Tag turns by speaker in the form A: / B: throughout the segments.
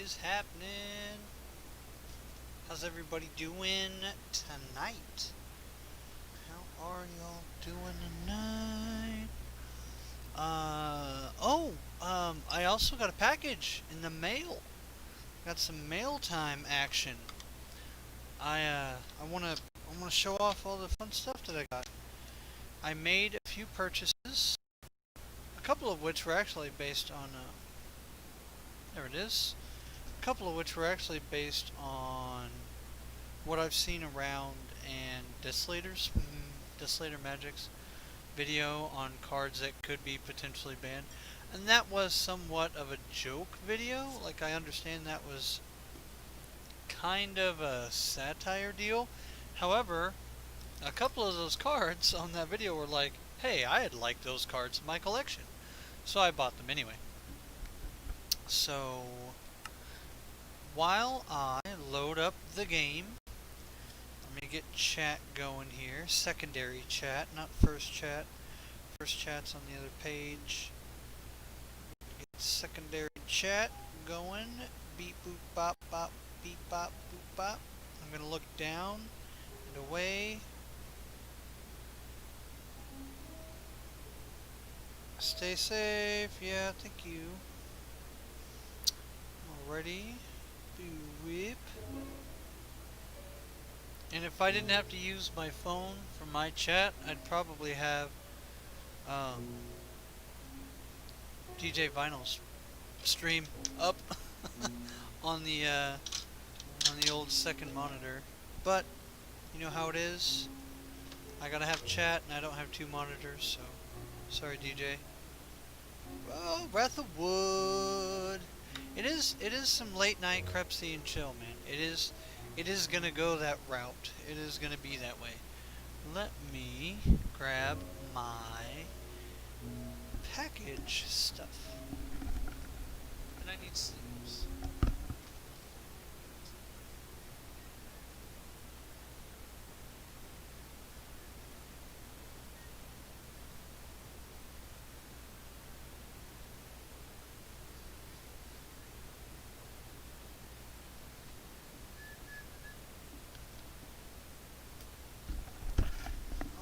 A: is happening? How's everybody doing tonight? How are y'all doing tonight? I also got a package in the mail. Got some mail time action. I wanna show off all the fun stuff that I got. I made a few purchases, a couple of which were actually based on, there it is. A couple of which were actually based on what I've seen around and Desolator Magic's video on cards that could be potentially banned. And that was somewhat of a joke video. Like, I understand that was kind of a satire deal. However, a couple of those cards on that video were like, hey, I had liked those cards in my collection. So I bought them anyway. So, while I load up the game, let me get chat going here. Secondary chat, not first chat. First chat's on the other page. Get secondary chat going. Beep boop bop bop beep bop boop bop. I'm gonna look down and away. Stay safe. Yeah, thank you. Alrighty. Whip. And if I didn't have to use my phone for my chat, I'd probably have DJ Vinyl's stream up on the old second monitor. But you know how it is. I gotta have chat, and I don't have two monitors, so sorry, DJ. Oh, Wrath of Wood. It is some late night crepsy and chill, man. It is gonna go that route. It is gonna be that way. Let me grab my package stuff. And I need sleeves.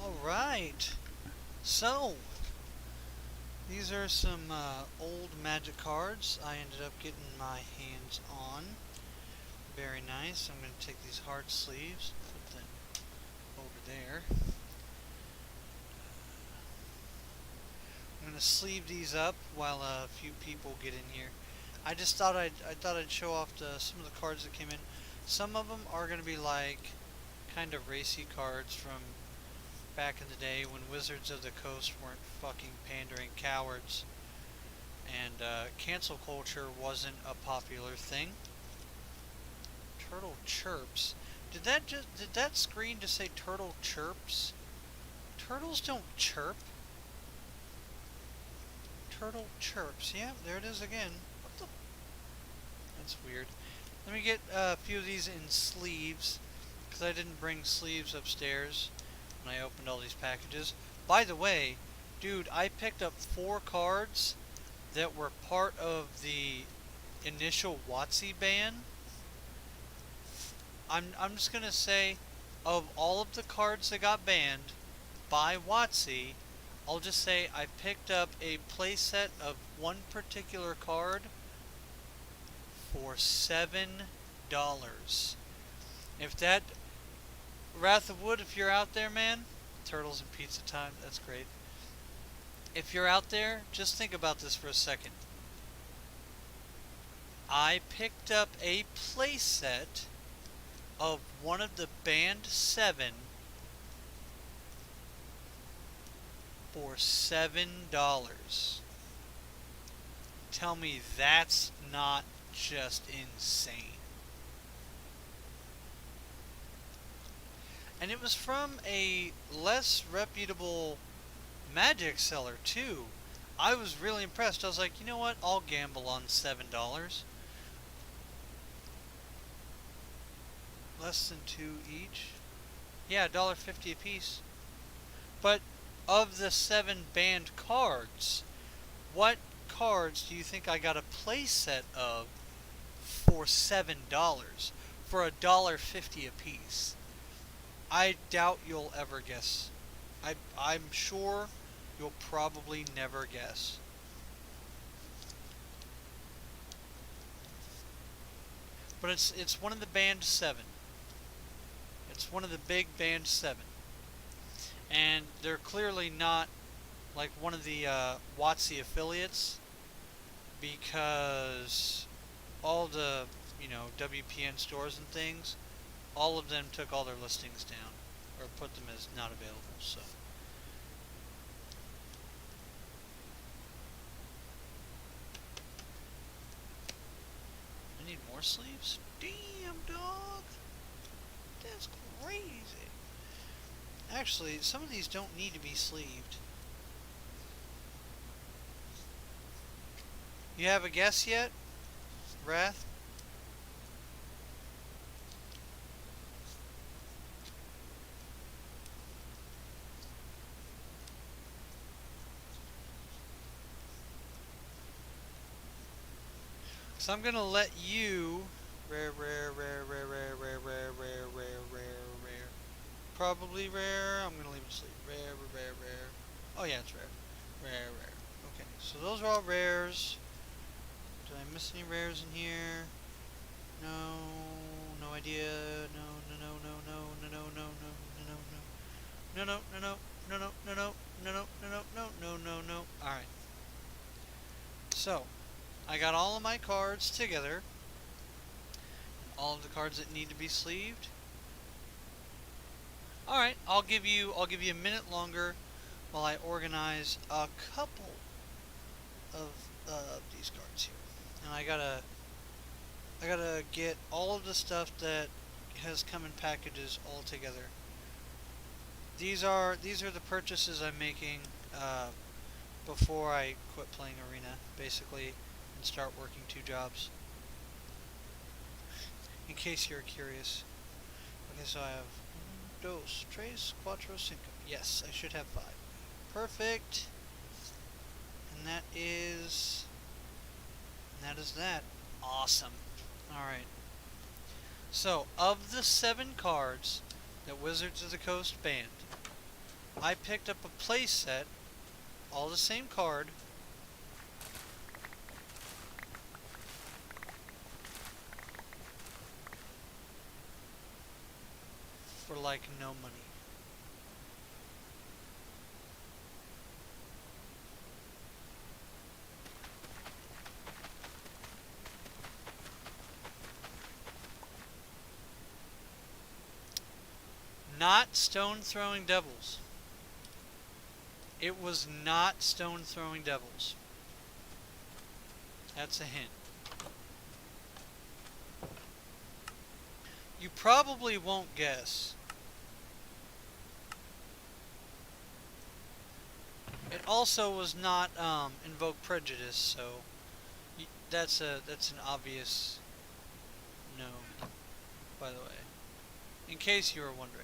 A: Alright, so these are some old Magic cards I ended up getting my hands on. Very nice. I'm going to take these hard sleeves, put them over there. I'm going to sleeve these up while a few people get in here. I just thought I'd show off some of the cards that came in. Some of them are going to be like kind of racy cards from back in the day when Wizards of the Coast weren't fucking pandering cowards and cancel culture wasn't a popular thing. Turtle chirps. Did that screen just say turtle chirps? Turtles don't chirp. Turtle chirps. Yeah, there it is again. What the? That's weird. Let me get a few of these in sleeves because I didn't bring sleeves upstairs when I opened all these packages. By the way, dude, I picked up 4 cards that were part of the initial WotC ban. I'm just gonna say, of all of the cards that got banned by WotC, I'll just say I picked up a playset of one particular card for $7. If that Wrath of Wood, if you're out there, man, turtles and pizza time, that's great. If you're out there, just think about this for a second. I picked up a playset of one of the banned 7 for $7. Tell me that's not just insane. And it was from a less reputable Magic seller too. I was really impressed. I was like, you know what? I'll gamble on $7. Less than 2 each. Yeah, $1.50 a piece. But of the 7 banned cards, what cards do you think I got a playset of for $7 for $1.50 a piece. I doubt you'll ever guess. I'm sure you'll probably never guess. But it's one of the Band 7. It's one of the big Band 7. And they're clearly not like one of the WotC affiliates, because all the, WPN stores and things, all of them took all their listings down or put them as not available. So I need more sleeves. Damn, dog, that's crazy. Actually, some of these don't need to be sleeved. You have a guess yet, Wrath? So I'm gonna let you rare. Probably rare. I'm gonna leave it asleep. Rare. Oh yeah, it's rare. Rare. Okay, so those are all rares. Did I miss any rares in here? No, no idea. No. Alright. So, I got all of my cards together. All of the cards that need to be sleeved. Alright, I'll give you a minute longer while I organize a couple of these cards here. And I gotta get all of the stuff that has come in packages all together. These are the purchases I'm making before I quit playing Arena, basically, and start working 2 jobs. In case you're curious. Okay, so I have dos, tres, cuatro, cinco. Yes, I should have 5. Perfect. And that is that. Awesome. Alright. So, of the 7 cards that Wizards of the Coast banned, I picked up a play set, all the same card, for like no money. Not Stone Throwing Devils. It was not Stone Throwing Devils. That's a hint. You probably won't guess. It also was not Invoke Prejudice, so that's an obvious no, by the way, in case you were wondering.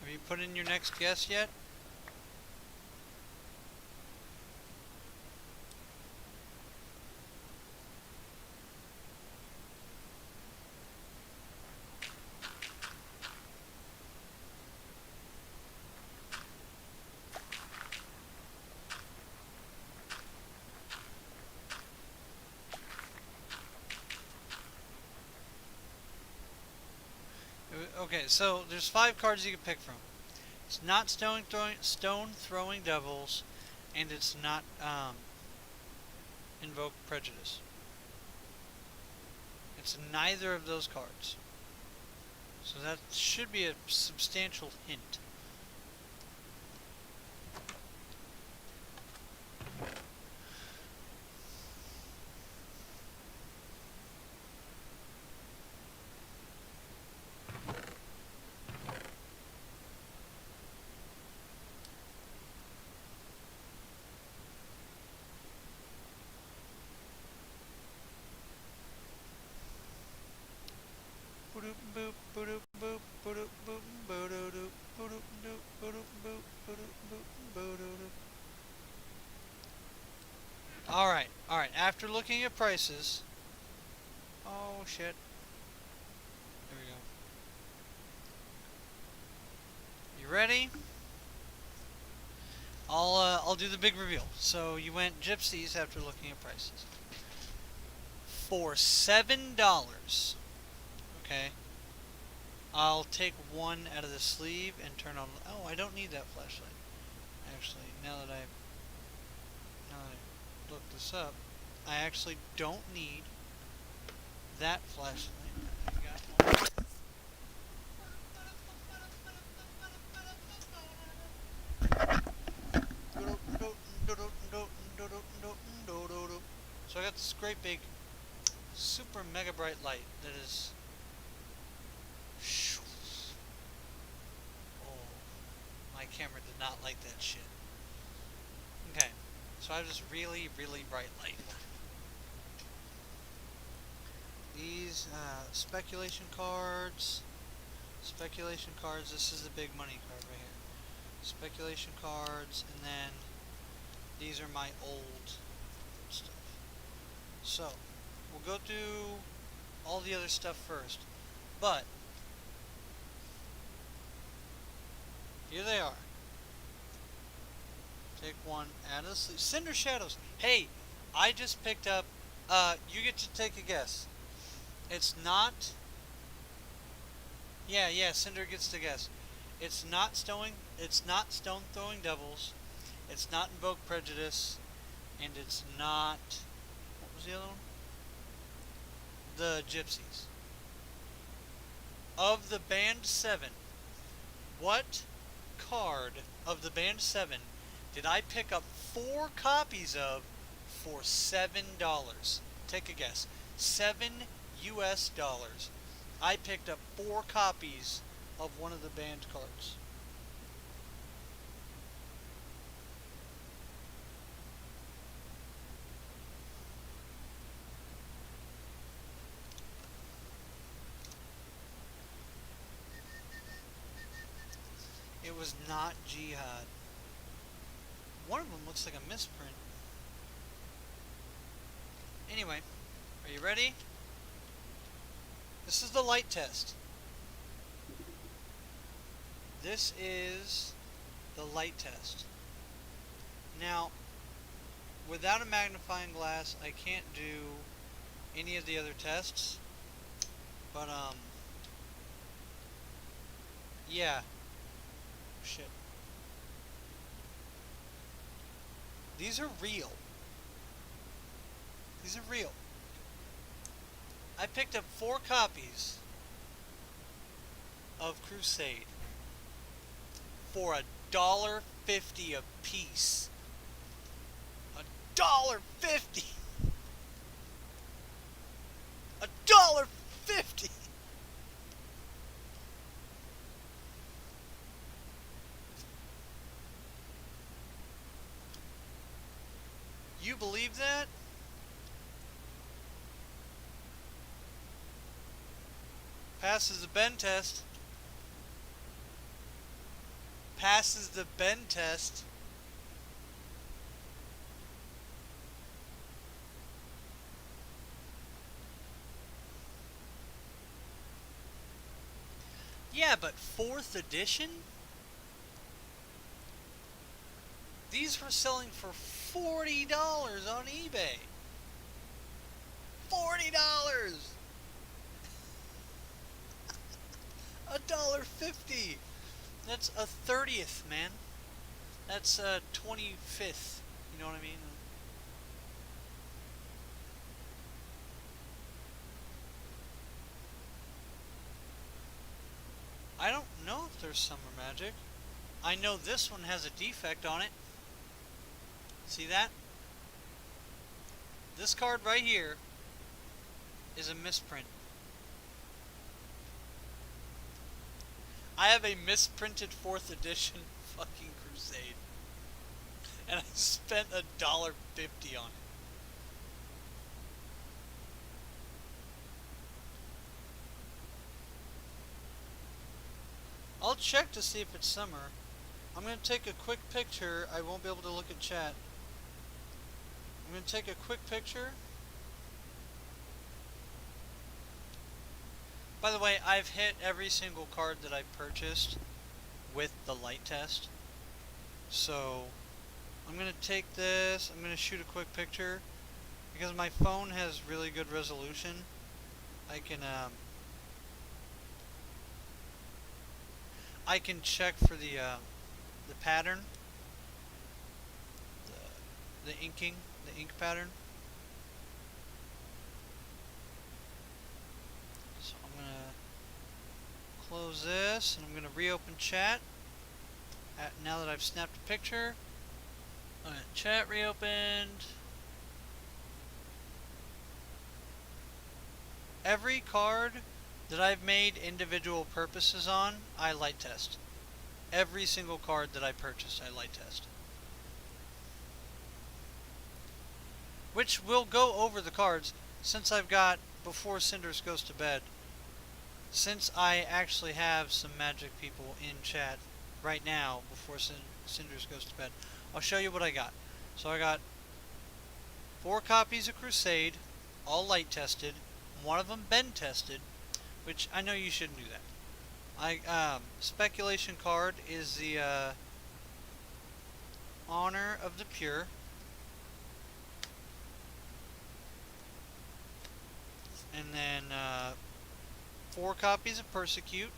A: Have you put in your next guess yet? Okay, so there's 5 cards you can pick from. It's not stone throwing devils, and it's not invoke prejudice. It's neither of those cards. So that should be a substantial hint. Alright, alright. After looking at prices. Oh shit. There we go. You ready? I'll do the big reveal. So you went gypsies after looking at prices. For $7. Okay. I'll take one out of the sleeve and turn on. Oh, I don't need that flashlight. Actually, now that I looked this up, I actually don't need that flashlight. I got one. So I got this great big, super mega bright light that is. Oh, my camera did not like that shit. Okay, so I have this really, really bright light. These speculation cards. Speculation cards. This is the big money card right here. Speculation cards, and then these are my old stuff. So we'll go through all the other stuff first, but here they are. Take one out of the sleeve. Cinder Shadows. Hey, I just picked up. You get to take a guess. It's not. Yeah, Cinder gets to guess. It's not stone. It's not stone throwing devils. It's not invoke prejudice, and it's not. What was the other one? The gypsies. Of the band 7, what card of the band 7 did I pick up 4 copies of for $7? Take a guess. $7 US. I picked up 4 copies of one of the banned cards. It was not Jihad. One of them looks like a misprint. Anyway, are you ready? This is the light test. This is the light test. Now, without a magnifying glass, I can't do any of the other tests. But, yeah. Shit. These are real. These are real. I picked up 4 copies of Crusade for $1.50 a piece. $1.50. $1.50. You believe that? Passes the bend test. Passes the bend test. Yeah, but 4th edition? These were selling for $40 on eBay. $40! $1 $1.50. That's a 30th, man. That's 25th. You know what I mean? I don't know if there's summer magic. I know this one has a defect on it. See that? This card right here is a misprint. I have a misprinted 4th edition fucking Crusade. And I spent $1.50 on it. I'll check to see if it's summer. I'm going to take a quick picture. I won't be able to look at chat. I'm going to take a quick picture. By the way, I've hit every single card that I purchased with the light test. So, I'm going to take this, I'm going to shoot a quick picture. Because my phone has really good resolution, I can check for the pattern, the ink pattern. So I'm gonna close this and I'm gonna reopen chat. Now that I've snapped a picture, chat reopened. Every card that I've made individual purposes on, I light test. Every single card that I purchase, I light test. Which will go over the cards since I've got Before Cinders Goes to Bed. Since I actually have some magic people in chat right now before Cinders Goes to Bed, I'll show you what I got. So I got 4 copies of Crusade, all light tested, one of them bend tested, which I know you shouldn't do that. Speculation card is the Honor of the Pure. And then 4 copies of Persecute,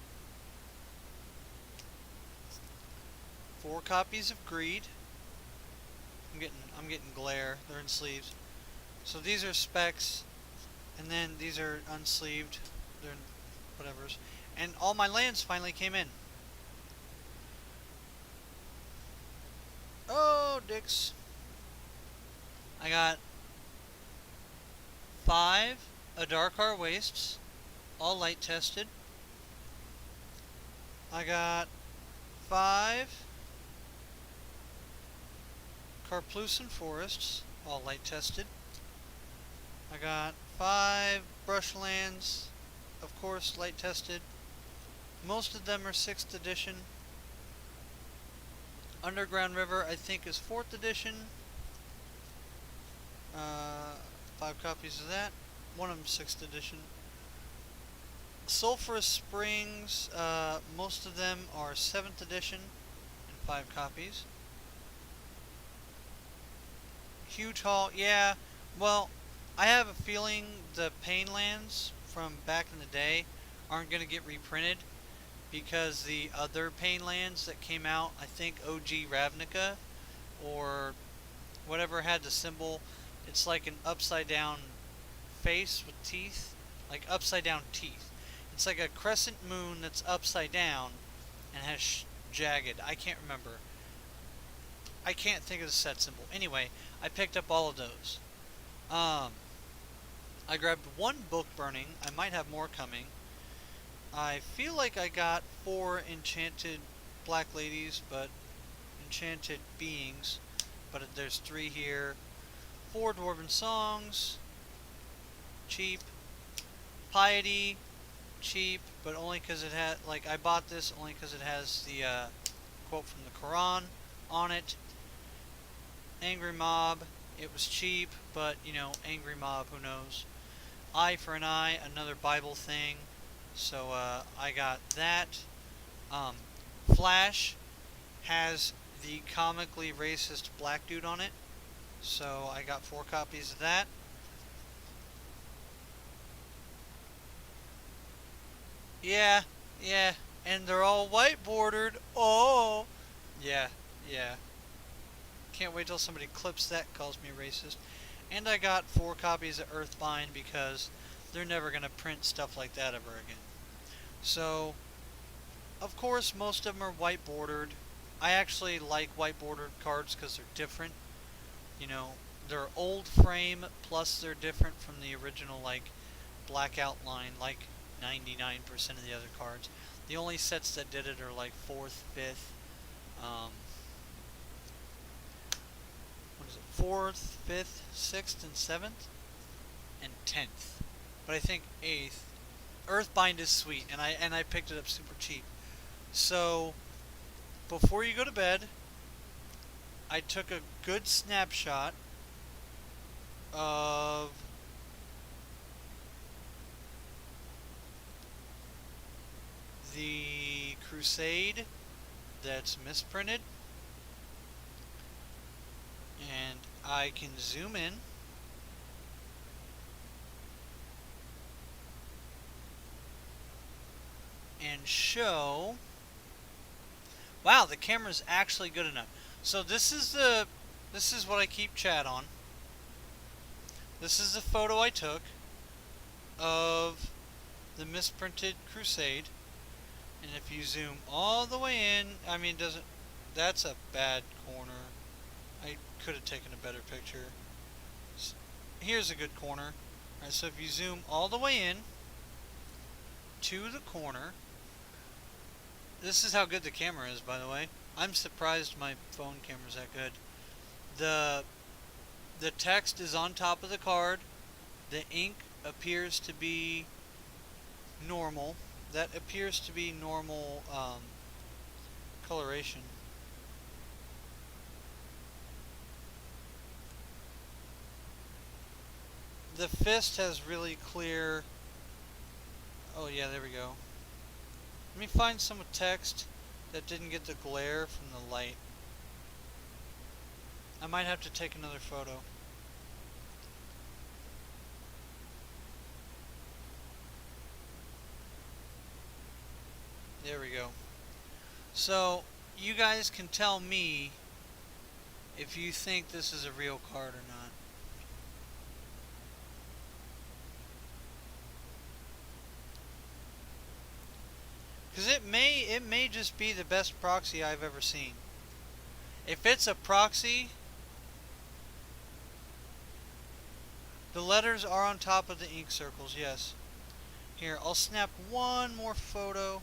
A: 4 copies of Greed. I'm getting glare. They're in sleeves. So these are specs, and then these are unsleeved. They're whatever's. And all my lands finally came in. Oh, dicks. I got 5 Adarkar Wastes, all light tested. I got 5 Karplusan Forests, all light tested. I got 5 Brushlands, of course, light tested. Most of them are 6th edition. Underground River, I think, is 4th edition. 5 copies of that. One of them 6th edition. Sulphurous Springs, most of them are 7th edition and 5 copies. Huge Haul, yeah, well, I have a feeling the Painlands from back in the day aren't going to get reprinted because the other Painlands that came out, I think OG Ravnica or whatever had the symbol, it's like an upside down face with teeth, like upside down teeth. It's like a crescent moon that's upside down and has jagged. I can't remember. I can't think of the set symbol. Anyway, I picked up all of those. I grabbed 1 book burning. I might have more coming. I feel like I got 4 enchanted black ladies, but enchanted beings. But there's 3 here. 4 dwarven songs. Cheap. Piety. Cheap, but only because it had, like, I bought this only because it has the quote from the Quran on it. Angry Mob, it was cheap, but, you know, Angry Mob, who knows. Eye for an Eye, another Bible thing, so I got that. Flash has the comically racist black dude on it, so I got 4 copies of that. Yeah, And they're all white bordered. Oh, yeah, yeah. Can't wait till somebody clips that, calls me racist. And I got 4 copies of Earthbind because they're never gonna print stuff like that ever again. So, of course, most of them are white bordered. I actually like white bordered cards because they're different. You know, they're old frame, plus they're different from the original, like, black outline, like 99% of the other cards. The only sets that did it are like 4th, 5th, um, what is it, 4th, 5th, 6th, and 7th, and 10th. But I think 8th. Earthbind is sweet, and I picked it up super cheap. So, before you go to bed, I took a good snapshot of the Crusade that's misprinted, and I can zoom in and show. Wow, the camera's actually good enough. So this is what I keep chat on. This is the photo I took of the misprinted Crusade. And if you zoom all the way in, I mean, doesn't that's a bad corner. I could have taken a better picture. Here's a good corner. Alright, so if you zoom all the way in to the corner, this is how good the camera is, by the way. I'm surprised my phone camera's that good. The text is on top of the card. The ink appears to be normal. That appears to be normal coloration. The fist has really clear. Oh yeah, there we go. Let me find some text that didn't get the glare from the light. I might have to take another photo. There we go. So, you guys can tell me if you think this is a real card or not. Because it may just be the best proxy I've ever seen. If it's a proxy, the letters are on top of the ink circles, yes. Here, I'll snap one more photo.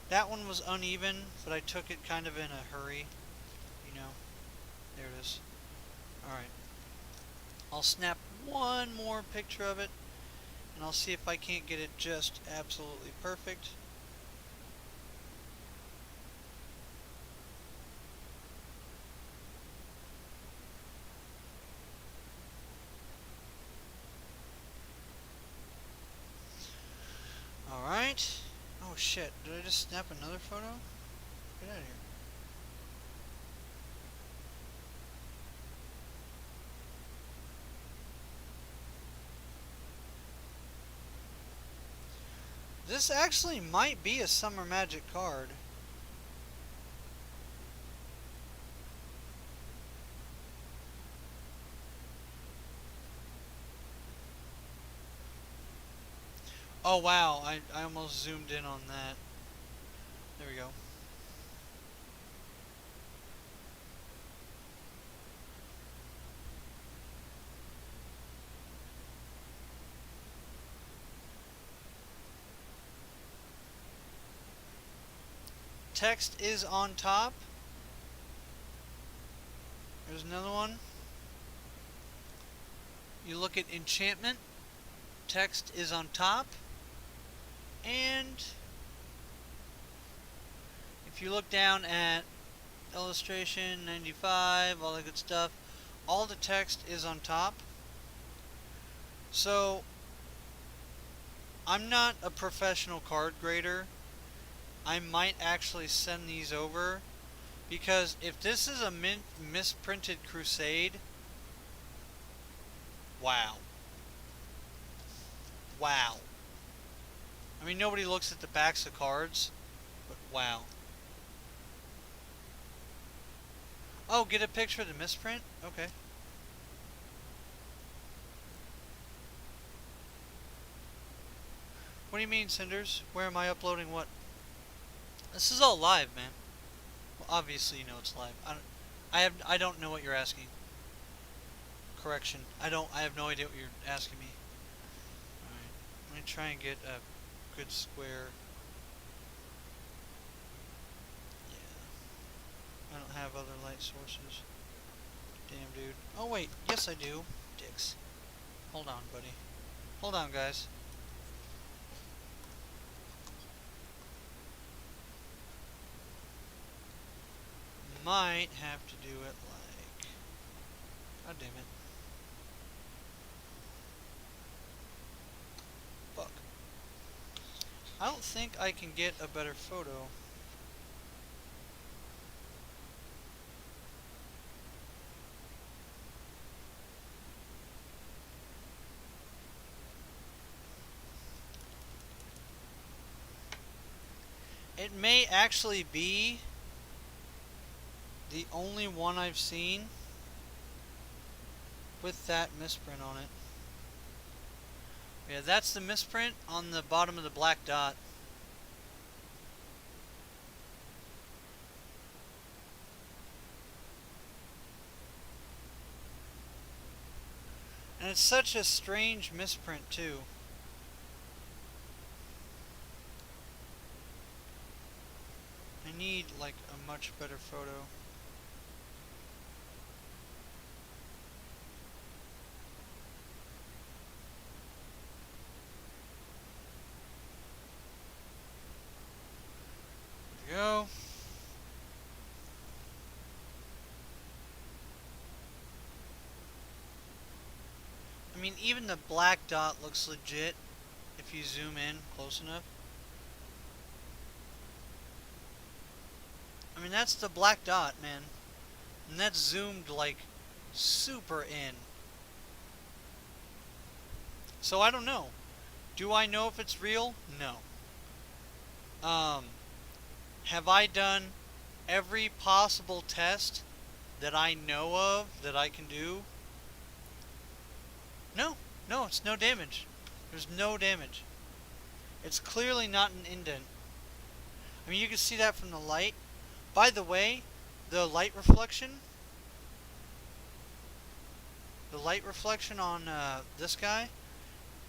A: That one was uneven, but I took it kind of in a hurry. You know, there it is. Alright. I'll snap one more picture of it, and I'll see if I can't get it just absolutely perfect. Alright. Oh shit, did I just snap another photo? Get out of here. This actually might be a Summer Magic card. Oh wow, I almost zoomed in on that. There we go. Text is on top. There's another one. You look at enchantment. Text is on top. And if you look down at illustration 95, all that good stuff, all the text is on top. So I'm not a professional card grader. I might actually send these over, because if this is a misprinted Crusade, wow. Wow. I I mean, nobody looks at the backs of cards, but wow. Oh, get a picture of the misprint? Okay. What do you mean, Cinders? Where am I uploading what? This is all live, man. Well, obviously you know it's live. I don't know what you're asking. Correction. I have no idea what you're asking me. Alright. Let me try and get a good square. Yeah. I don't have other light sources. Damn, dude. Oh, wait. Yes, I do. Dicks. Hold on, buddy. Hold on, guys. Might have to do it like... God damn it. Fuck. I don't think I can get a better photo. It may actually be the only one I've seen with that misprint on it. Yeah, that's the misprint on the bottom of the black dot. And it's such a strange misprint too. I need like a much better photo. There we go. I mean, even the black dot looks legit if you zoom in close enough. I mean, that's the black dot, man. And that's zoomed like super in. So I don't know. Do I know if it's real? No. Have I done every possible test that I know of that I can do? No. No, it's no damage. There's no damage. It's clearly not an indent. I mean, you can see that from the light. By the way, the light reflection on this guy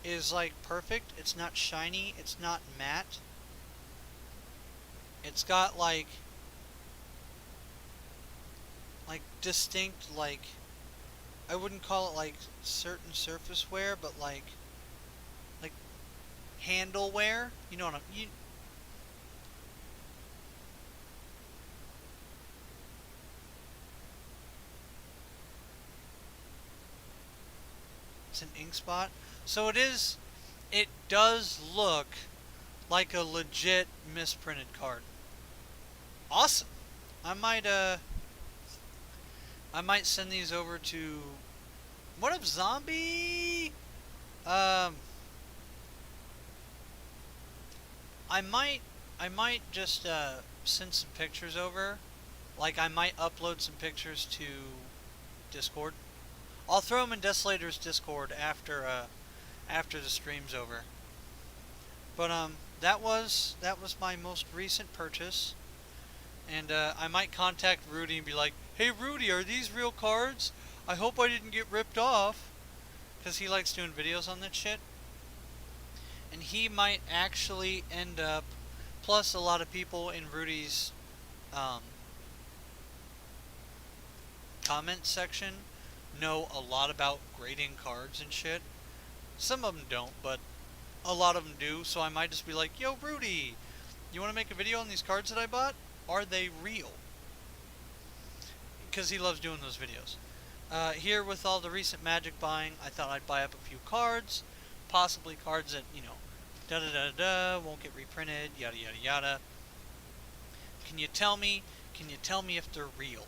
A: is like perfect. It's not shiny. It's not matte. It's got like distinct, like, I wouldn't call it like certain surface wear, but like handle wear. You know what I'm... It's an ink spot. So it does look like a legit misprinted card. Awesome. I might send these over to... What up, zombie? I might just send some pictures over. Like, I might upload some pictures to Discord. I'll throw them in Desolator's Discord after the stream's over. But that was my most recent purchase, and I might contact Rudy and be like, "Hey Rudy, are these real cards? I hope I didn't get ripped off," because he likes doing videos on that shit. And he might actually end up. Plus, a lot of people in Rudy's comment section know a lot about grading cards and shit. Some of them don't, but a lot of them do. So I might just be like, "Yo, Rudy, you want to make a video on these cards that I bought? Are they real?" Because he loves doing those videos. Here, with all the recent Magic buying, I thought I'd buy up a few cards. Possibly cards that, you know, da-da-da-da, won't get reprinted, yada yada yada. Can you tell me if they're real?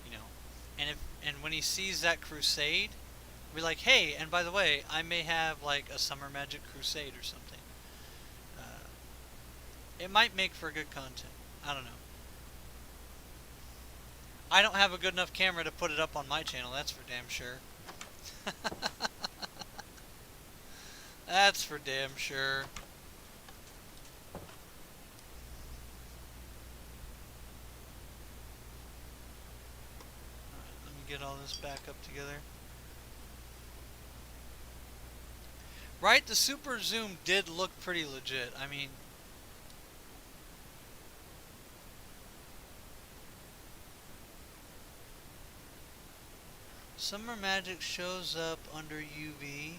A: You know, and when he sees that Crusade, be like, "Hey, and by the way, I may have like a Summer Magic Crusade or something." It might make for good content. I don't know. I don't have a good enough camera to put it up on my channel, that's for damn sure. That's for damn sure. Alright, let me get all this back up together. Right, the super zoom did look pretty legit. I mean, Summer Magic shows up under UV.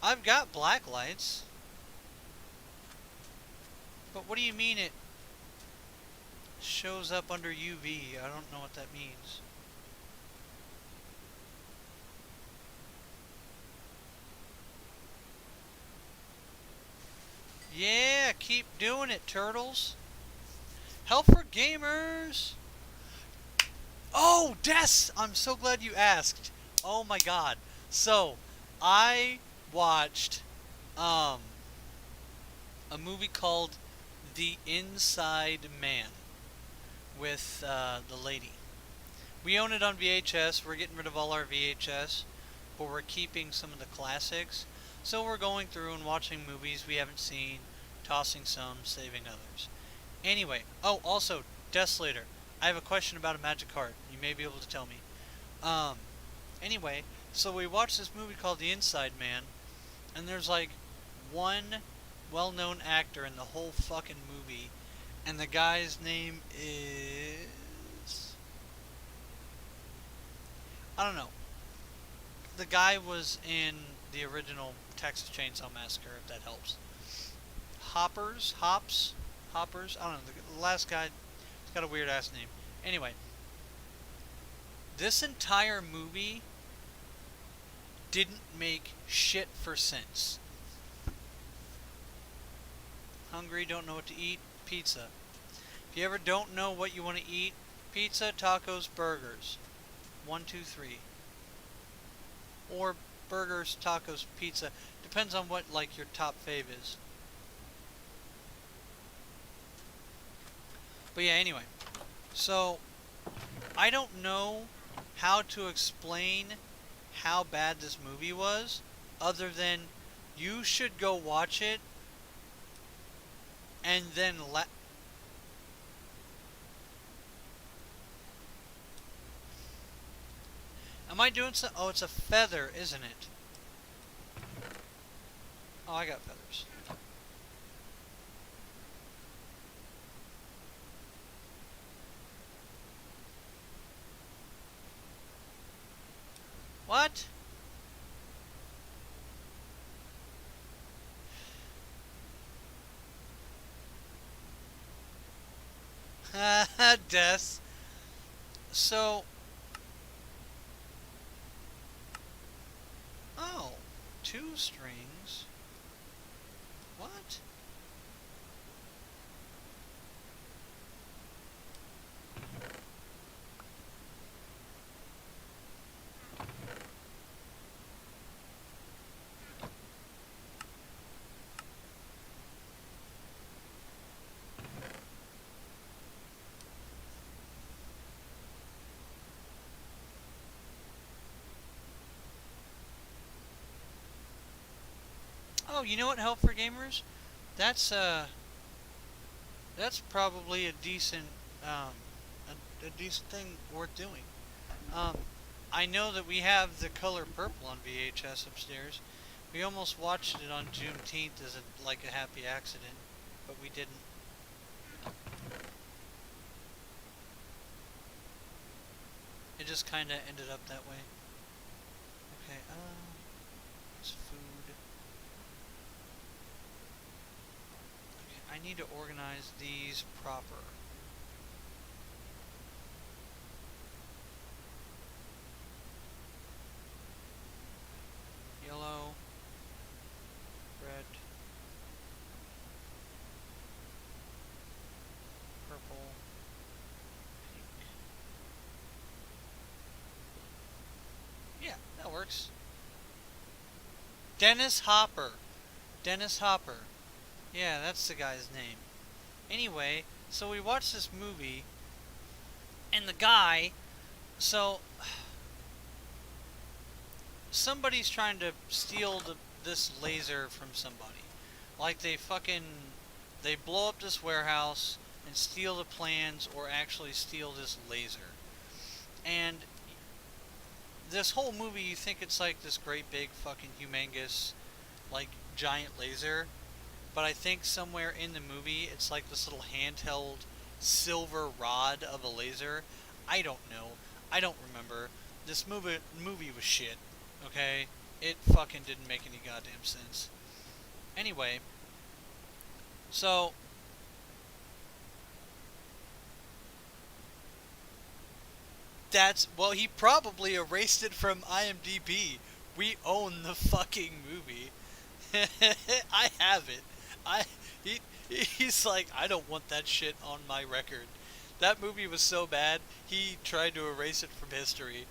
A: I've got black lights. But what do you mean it shows up under UV? I don't know what that means. Yeah, keep doing it, turtles. Help for gamers. Oh, Des! I'm so glad you asked. Oh my god. So, I watched a movie called The Inside Man with the lady. We own it on VHS. We're getting rid of all our VHS, but we're keeping some of the classics. So we're going through and watching movies we haven't seen, tossing some, saving others. Anyway, oh, also, Deathslater, I have a question about a magic card. You may be able to tell me. Um, anyway, so we watched this movie called The Inside Man, and there's like one well-known actor in the whole fucking movie, and the guy's name is... I don't know. The guy was in the original Texas Chainsaw Massacre, if that helps. Hoppers? I don't know. The last guy, he's got a weird ass name. Anyway, this entire movie didn't make shit for sense. Hungry, don't know what to eat? Pizza. If you ever don't know what you want to eat, pizza, tacos, burgers. 1, 2, 3. Or burgers, tacos, pizza. Depends on what, like, your top fave is. But yeah, anyway. So, I don't know how to explain how bad this movie was, other than you should go watch it and then Am I doing so? Oh, it's a feather, isn't it? Oh, I got feathers. What? Death. So... Oh, 2 strings. What? Oh, you know what, Help for Gamers? That's probably a decent a decent thing worth doing. I know that we have The Color Purple on VHS upstairs. We almost watched it on Juneteenth as like a happy accident, but we didn't. It just kind of ended up that way. Okay, it's food. Okay, I need to organize these proper. Yellow, red, purple, pink. Yeah, that works. Dennis Hopper. Dennis Hopper. Yeah, that's the guy's name. Anyway, so we watched this movie, and the guy, so somebody's trying to steal this laser from somebody. Like they blow up this warehouse and steal the plans or actually steal this laser. And this whole movie, you think it's like this great big fucking humongous, like giant laser, but I think somewhere in the movie it's like this little handheld silver rod of a laser. I don't know. I don't remember. This movie was shit. Okay, it fucking didn't make any goddamn sense. Anyway, so that's well, he probably erased it from IMDb. We own the fucking movie. I have it. I he he's like, I don't want that shit on my record. That movie was so bad, he tried to erase it from history.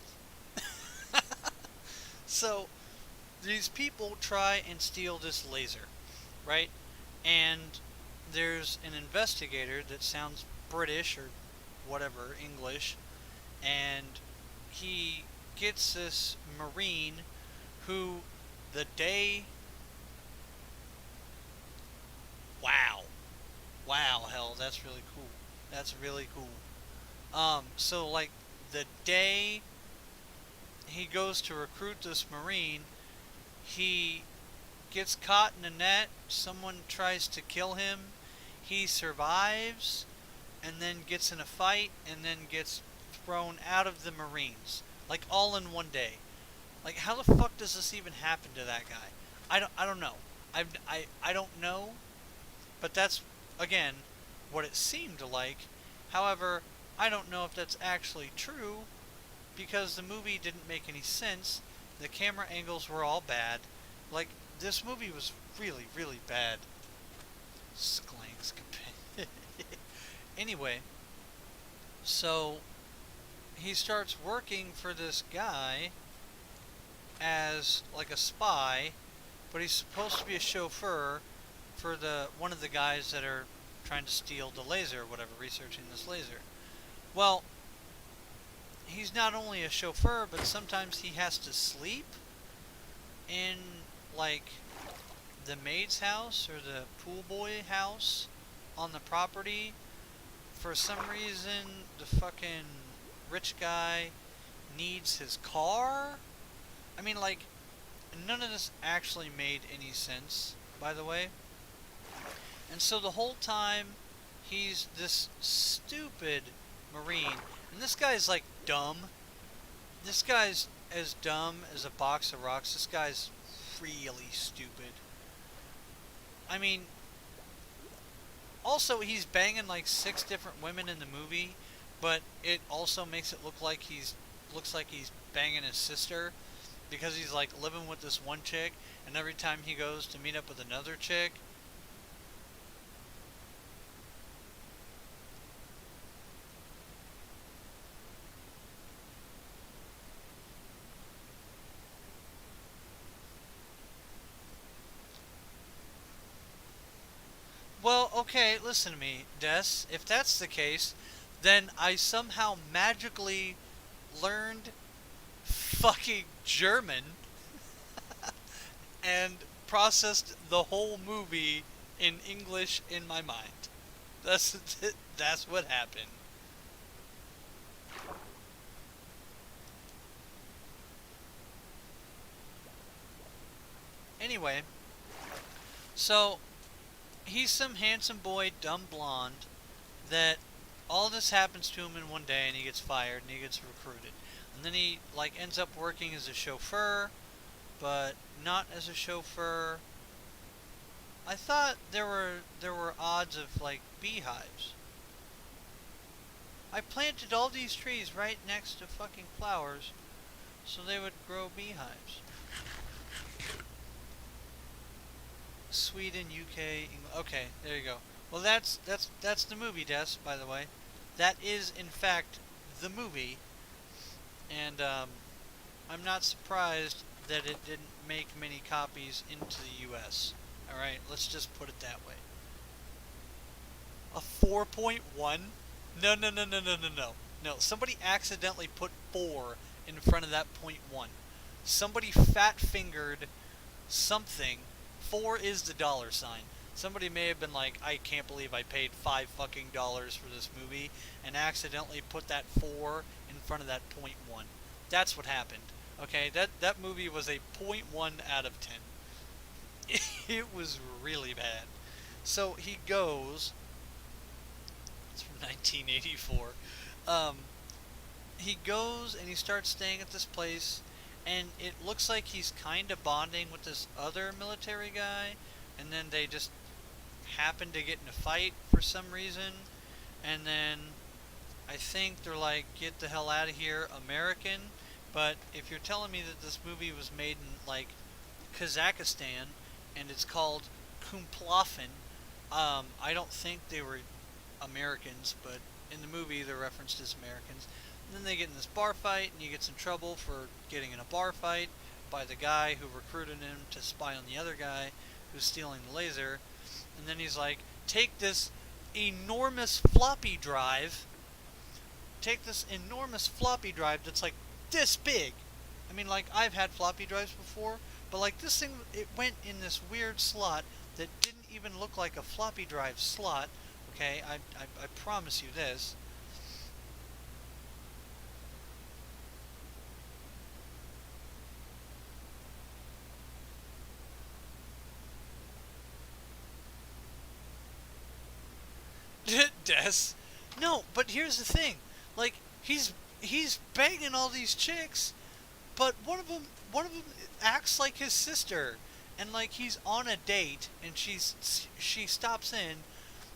A: So these people try and steal this laser, right? And there's an investigator that sounds British or whatever, English, and he gets this Marine who, the day. Wow. Wow, hell, that's really cool. That's really cool. So, like, the day he goes to recruit this Marine, he gets caught in a net, someone tries to kill him, he survives, and then gets in a fight, and then gets thrown out of the Marines. Like, all in one day. Like, how the fuck does this even happen to that guy? I don't know. I don't know, but that's, again, what it seemed like. However, I don't know if that's actually true because the movie didn't make any sense. The camera angles were all bad. Like, this movie was really, really bad. Sklang's companion. Anyway, so he starts working for this guy as like a spy, but he's supposed to be a chauffeur for the one of the guys that are trying to steal the laser or whatever, researching this laser. Well, he's not only a chauffeur, but sometimes he has to sleep in like the maid's house or the pool boy house on the property. For some reason, the fucking rich guy needs his car. I mean, like, none of this actually made any sense, by the way. And so the whole time, he's this stupid Marine. And this guy's like dumb. This guy's as dumb as a box of rocks. This guy's really stupid. I mean, also he's banging like 6 different women in the movie, but it also makes it looks like he's banging his sister because he's like living with this one chick, and every time he goes to meet up with another chick. Well, okay, listen to me, Des. If that's the case, then I somehow magically learned fucking German and processed the whole movie in English in my mind. That's that's what happened. Anyway, so he's some handsome boy, dumb blonde, that all this happens to him in one day and he gets fired and he gets recruited. And then he like ends up working as a chauffeur, but not as a chauffeur. I thought there were odds of like beehives. I planted all these trees right next to fucking flowers so they would grow beehives. Sweden, UK, England. Okay, there you go. Well, that's the movie, Des. By the way, that is in fact the movie, and I'm not surprised that it didn't make many copies into the U.S. All right, let's just put it that way. A 4.1? No, no, no, no, no, no, no. No, somebody accidentally put 4 in front of that point 1. Somebody fat fingered something. 4 is the dollar sign. Somebody may have been like, I can't believe I paid $5 for this movie, and accidentally put that 4 in front of that point 1. That's what happened. Okay, that movie was a point 0.1 out of 10. It was really bad. So he goes, it's from 1984. Um, he goes and he starts staying at this place, and it looks like he's kind of bonding with this other military guy, and then they just happen to get in a fight for some reason, and then I think they're like, get the hell out of here, American. But if you're telling me that this movie was made in like Kazakhstan and it's called Kumplofin, I don't think they were Americans, but in the movie they're referenced as Americans. And then they get in this bar fight, and he gets in trouble for getting in a bar fight by the guy who recruited him to spy on the other guy who's stealing the laser. And then he's like, take this enormous floppy drive, that's like this big. I mean, like, I've had floppy drives before, but like this thing, it went in this weird slot that didn't even look like a floppy drive slot. Okay, I promise you this. Des. No, but here's the thing. Like, he's banging all these chicks, but one of them acts like his sister, and like he's on a date, and she stops in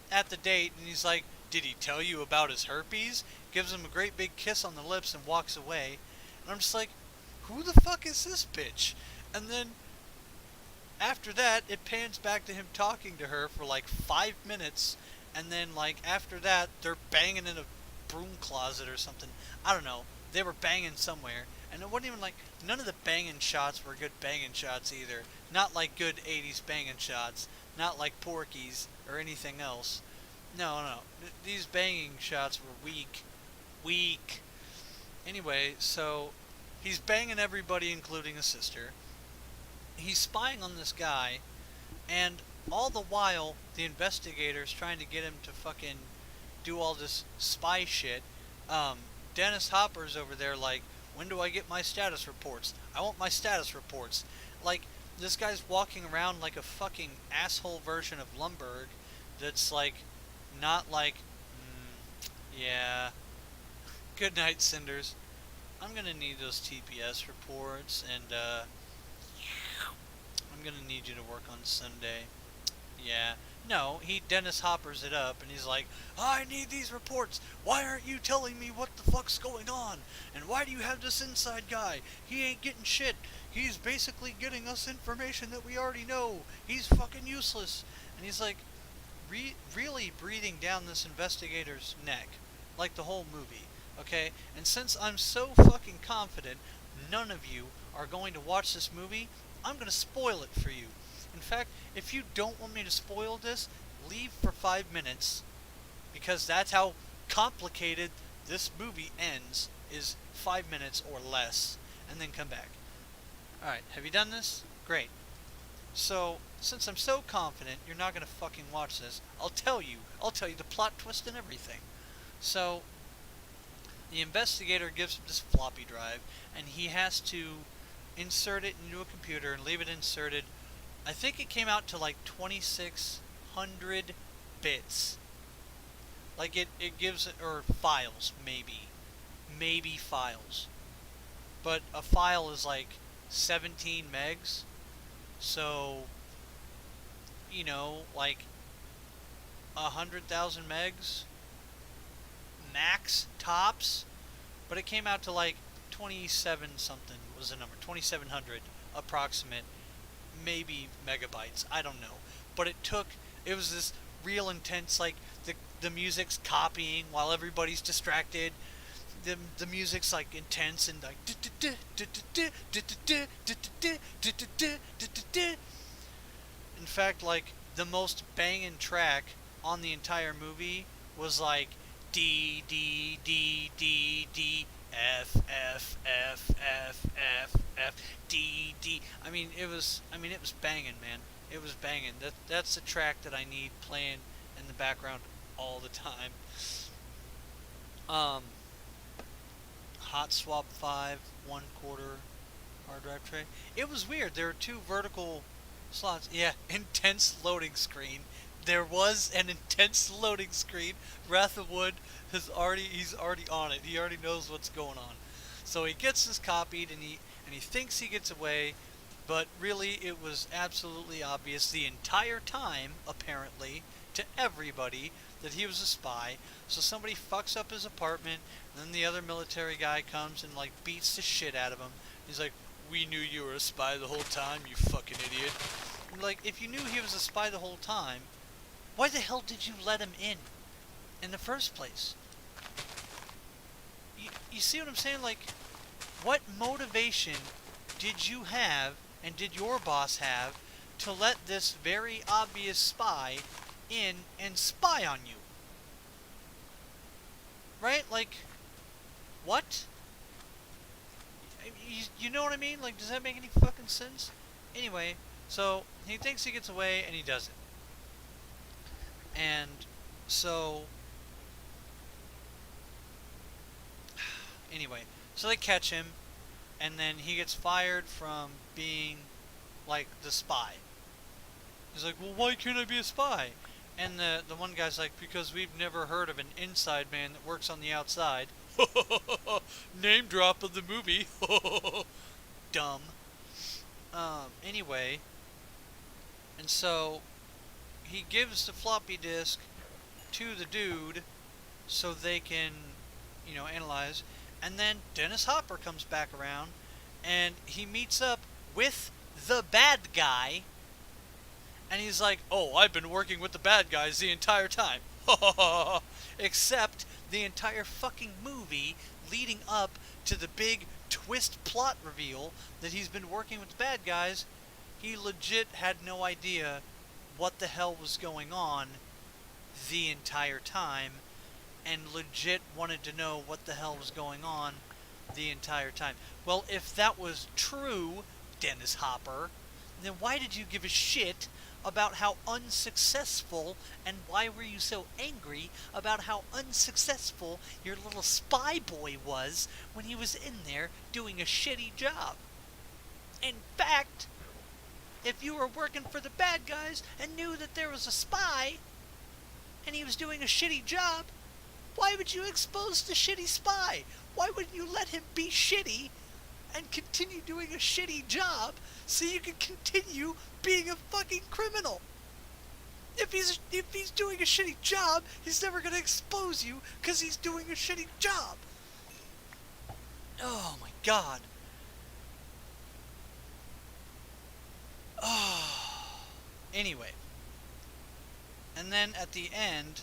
A: at the date, and he's like, "Did he tell you about his herpes?" Gives him a great big kiss on the lips and walks away. And I'm just like, "Who the fuck is this bitch?" And then after that, it pans back to him talking to her for like 5 minutes, and then like after that, they're banging in a broom closet or something. I don't know. They were banging somewhere, and it wasn't even like, none of the banging shots were good banging shots either. Not like good 80s banging shots. Not like Porky's or anything else. No, no. These banging shots were weak. Weak. Anyway, so he's banging everybody, including his sister. He's spying on this guy, and all the while, the investigator's trying to get him to fucking do all this spy shit. Um, Dennis Hopper's over there like, when do I get my status reports? I want my status reports. Like, this guy's walking around like a fucking asshole version of Lumberg that's like, not like, yeah, good night, Cinders. I'm gonna need those TPS reports, and I'm gonna need you to work on Sunday. Yeah. No, he Dennis Hoppers it up, and he's like, I need these reports. Why aren't you telling me what the fuck's going on? And why do you have this inside guy? He ain't getting shit. He's basically getting us information that we already know. He's fucking useless. And he's like, really breathing down this investigator's neck, like the whole movie. Okay? And since I'm so fucking confident none of you are going to watch this movie, I'm going to spoil it for you. In fact, if you don't want me to spoil this, leave for 5 minutes, because that's how complicated this movie ends, is 5 minutes or less, and then come back. Alright, have you done this? Great. So, since I'm so confident you're not going to fucking watch this, I'll tell you the plot twist and everything. So, the investigator gives him this floppy drive, and he has to insert it into a computer and leave it inserted. I think it came out to like 2600 bits. Like it gives, or files, maybe files. But a file is like 17 megs. So, like 100,000 megs max tops. But it came out to like 27 something was the number, 2700 approximate, maybe megabytes, I don't know. But it was this real intense, like the music's copying while everybody's distracted. The music's like intense and like, in fact, like the most banging track on the entire movie was like D D D D D F F F F F F D D. It was banging, man. It was banging. That's the track that I need playing in the background all the time. Um, Hot Swap 5 1/4 hard drive tray. It was weird. There were two vertical slots. Yeah, intense loading screen. There was an intense loading screen. Wrath of Wood he's already on it. He already knows what's going on. So he gets this copied and he thinks he gets away, but really it was absolutely obvious the entire time, apparently, to everybody that he was a spy. So somebody fucks up his apartment, and then the other military guy comes and like beats the shit out of him. He's like, "We knew you were a spy the whole time, you fucking idiot." Like, if you knew he was a spy the whole time, why the hell did you let him in the first place? You see what I'm saying? Like, what motivation did you have, and did your boss have, to let this very obvious spy in and spy on you? Right? Like, what? You know what I mean? Like, does that make any fucking sense? Anyway, so he thinks he gets away, and he doesn't. And so, anyway, so they catch him, and then he gets fired from being, like, the spy. He's like, "Well, why can't I be a spy?" And the one guy's like, "Because we've never heard of an inside man that works on the outside." Name drop of the movie. Dumb. Anyway, and so he gives the floppy disk to the dude so they can, analyze. And then Dennis Hopper comes back around and he meets up with the bad guy. And he's like, "Oh, I've been working with the bad guys the entire time." Except the entire fucking movie leading up to the big twist plot reveal that he's been working with the bad guys, he legit had no idea what the hell was going on the entire time, and legit wanted to know what the hell was going on the entire time. Well, if that was true, Dennis Hopper, then why did you give a shit about how unsuccessful, and why were you so angry about how unsuccessful your little spy boy was when he was in there doing a shitty job? In fact, if you were working for the bad guys and knew that there was a spy and he was doing a shitty job, why would you expose the shitty spy? Why wouldn't you let him be shitty and continue doing a shitty job so you can continue being a fucking criminal? If he's doing a shitty job, he's never gonna expose you because he's doing a shitty job. Oh my god. Oh. Anyway. And then at the end,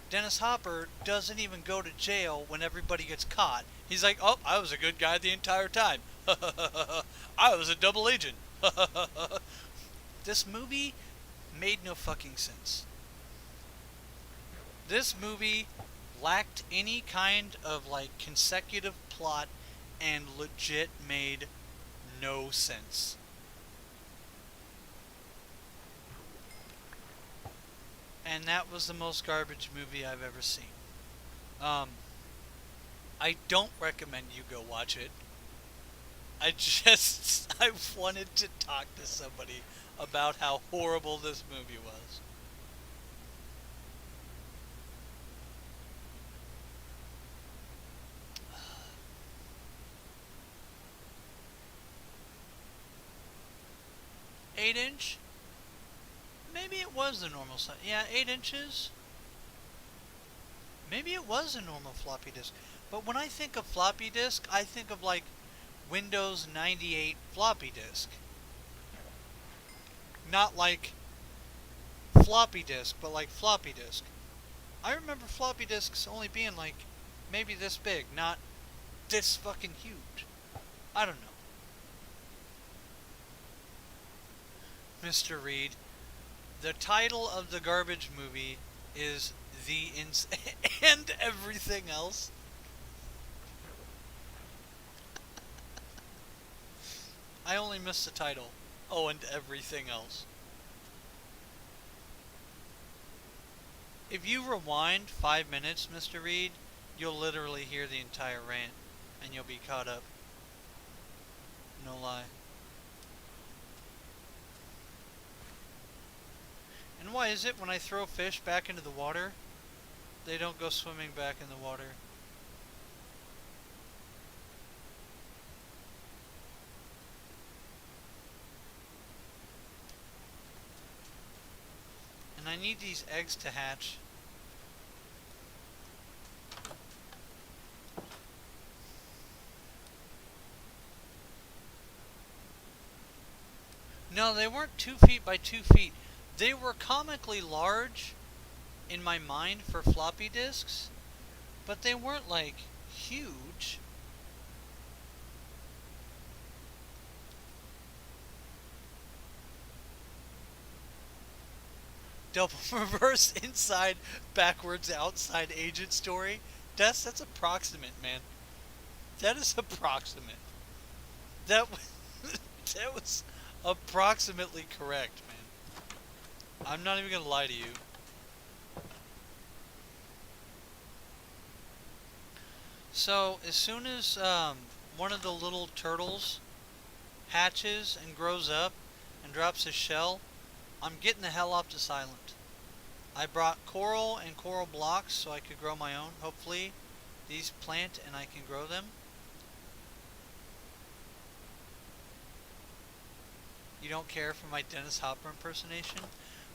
A: Dennis Hopper doesn't even go to jail when everybody gets caught. He's like, "Oh, I was a good guy the entire time. I was a double agent." This movie made no fucking sense. This movie lacked any kind of, like, consecutive plot and legit made no sense. And that was the most garbage movie I've ever seen. I don't recommend you go watch it. I wanted to talk to somebody about how horrible this movie was. Eight inch? Maybe it was the normal size. Yeah, 8 inches. Maybe it was a normal floppy disk. But when I think of floppy disk, I think of, like, Windows 98 floppy disk. Not like floppy disk, but like floppy disk. I remember floppy disks only being like maybe this big, not this fucking huge. I don't know. Mr. Reed, the title of the garbage movie is the ins and everything else. I only missed the title. Oh, and everything else. If you rewind 5 minutes, Mr. Reed, you'll literally hear the entire rant, and you'll be caught up. No lie. And why is it when I throw fish back into the water, they don't go swimming back in the water? And I need these eggs to hatch. No, they weren't 2 feet by 2 feet. They were comically large in my mind for floppy disks, but they weren't like huge. Double reverse inside, backwards outside agent story. That's approximate, man. That is approximate. That that was approximately correct, man. I'm not even gonna lie to you. So as soon as one of the little turtles hatches and grows up and drops his shell, I'm getting the hell off to Silent. I brought coral and coral blocks so I could grow my own. Hopefully these plant and I can grow them. You don't care for my Dennis Hopper impersonation?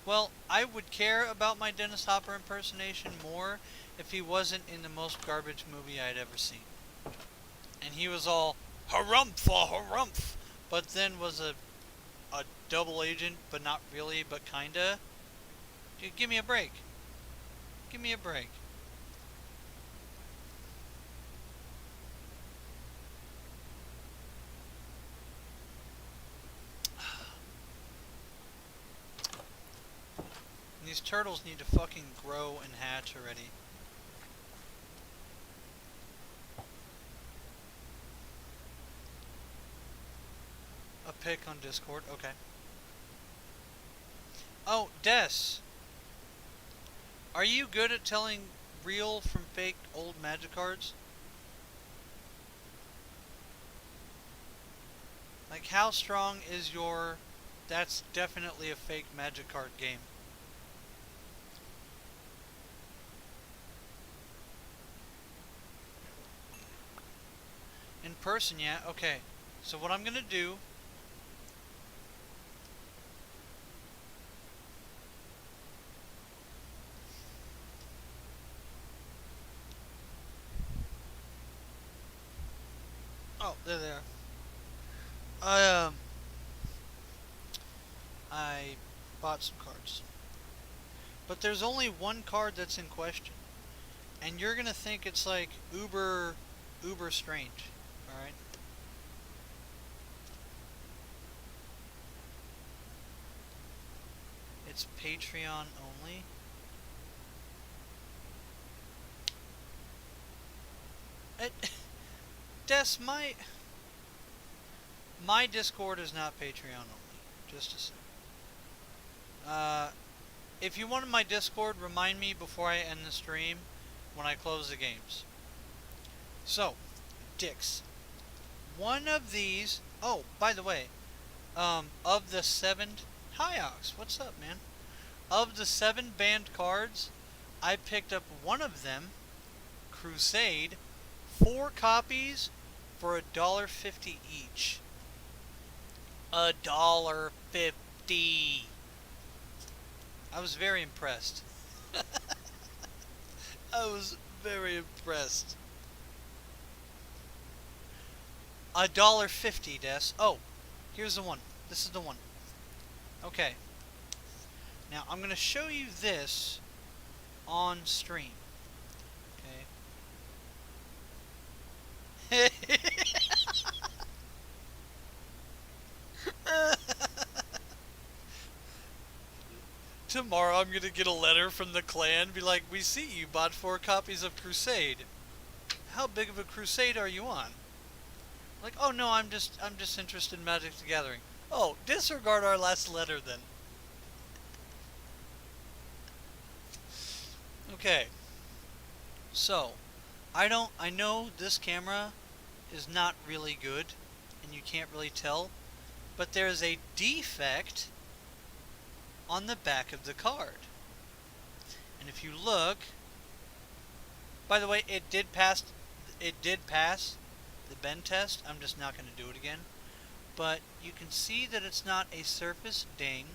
A: Well, I would care about my Dennis Hopper impersonation more if he wasn't in the most garbage movie I'd ever seen. And he was all harumph, harumph, but then was a double agent, but not really, but kinda. Give me a break. Give me a break. And these turtles need to fucking grow and hatch already. A pic on Discord, okay. Oh, Des. Are you good at telling real from fake old magic cards? Like, how strong is your... That's definitely a fake magic card game. In person, yeah? Okay. So what I'm gonna do... Oh, there they are. I bought some cards. But there's only one card that's in question. And you're gonna think it's like uber strange. Alright? It's Patreon only. Des, my Discord is not Patreon only. Just a sec. If you wanted my Discord, remind me before I end the stream when I close the games. So, dicks. One of these... Oh, by the way, of the 7... Hi, Ox. What's up, man? Of the 7 banned cards, I picked up one of them, Crusade, 4 copies for $1.50 each. $1.50. I was very impressed. I was very impressed. $1.50, Des. Oh, here's the one. This is the one. Okay. Now, I'm going to show you this on stream. Okay. Tomorrow I'm gonna get a letter from the clan, be like, we see you bought 4 copies of Crusade. How big of a crusade are you on? Like, oh no, I'm just interested in Magic the Gathering. Oh, disregard our last letter then. Okay. So, I know this camera is not really good and you can't really tell, but there is a defect on the back of the card. And if you look, by the way, it did pass the bend test. I'm just not going to do it again. But you can see that it's not a surface ding.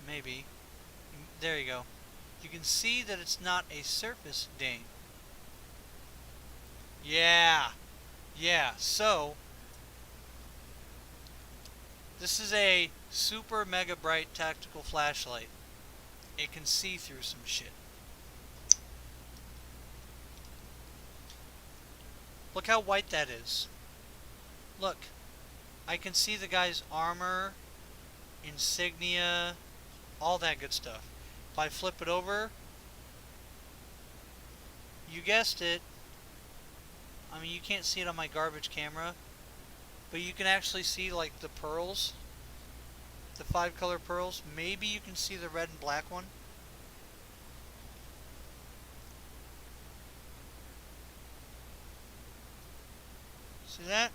A: Maybe. There you go. You can see that it's not a surface ding. Yeah. Yeah. So, this is a super mega bright tactical flashlight. It can see through some shit. Look how white that is. Look. I can see the guy's armor, insignia, all that good stuff. If I flip it over, you guessed it. I mean, you can't see it on my garbage camera, but you can actually see like the pearls, the 5-color pearls. Maybe you can see the red and black one. See that?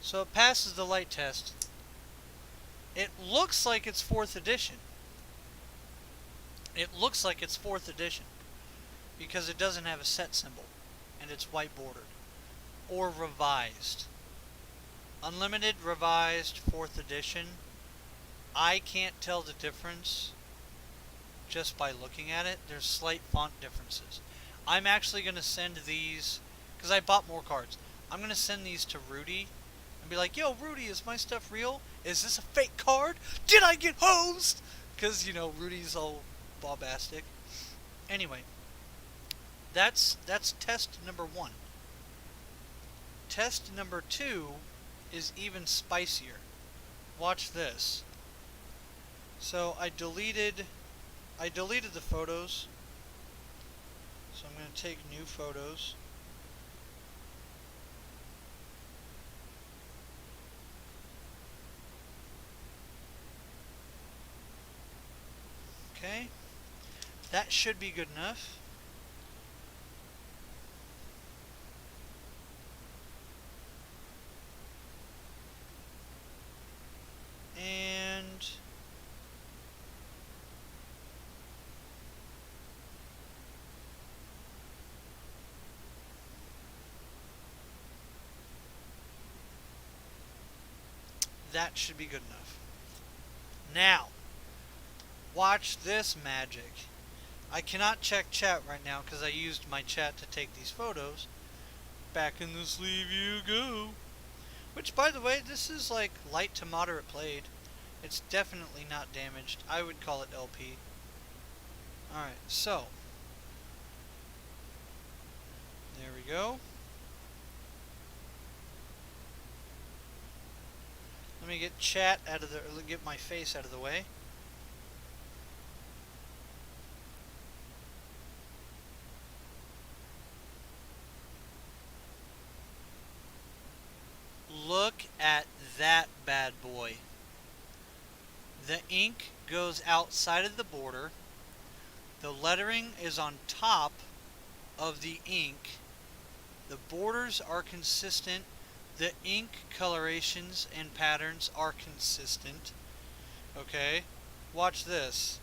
A: So it passes the light test. It looks like it's 4th edition. It looks like it's 4th edition because it doesn't have a set symbol and it's white bordered or revised. Unlimited, revised, 4th edition. I can't tell the difference just by looking at it. There's slight font differences. I'm actually going to send these because I bought more cards. I'm going to send these to Rudy and be like, yo, Rudy, is my stuff real? Is this a fake card? Did I get hosed? Because, you know, Rudy's all bombastic. Anyway, that's test number 1. Test number 2 is even spicier. Watch this. So I deleted the photos. So I'm going to take new photos. Okay, that should be good enough. And that should be good enough. Now, watch this magic. I cannot check chat right now because I used my chat to take these photos. Back in the sleeve you go. Which, by the way, this is like light to moderate played. It's definitely not damaged. I would call it LP. Alright, so. There we go. Let me get chat out of the, or get my face out of the way. Look at that bad boy. The ink goes outside of the border. The lettering is on top of the ink. The borders are consistent. The ink colorations and patterns are consistent. Okay, watch this.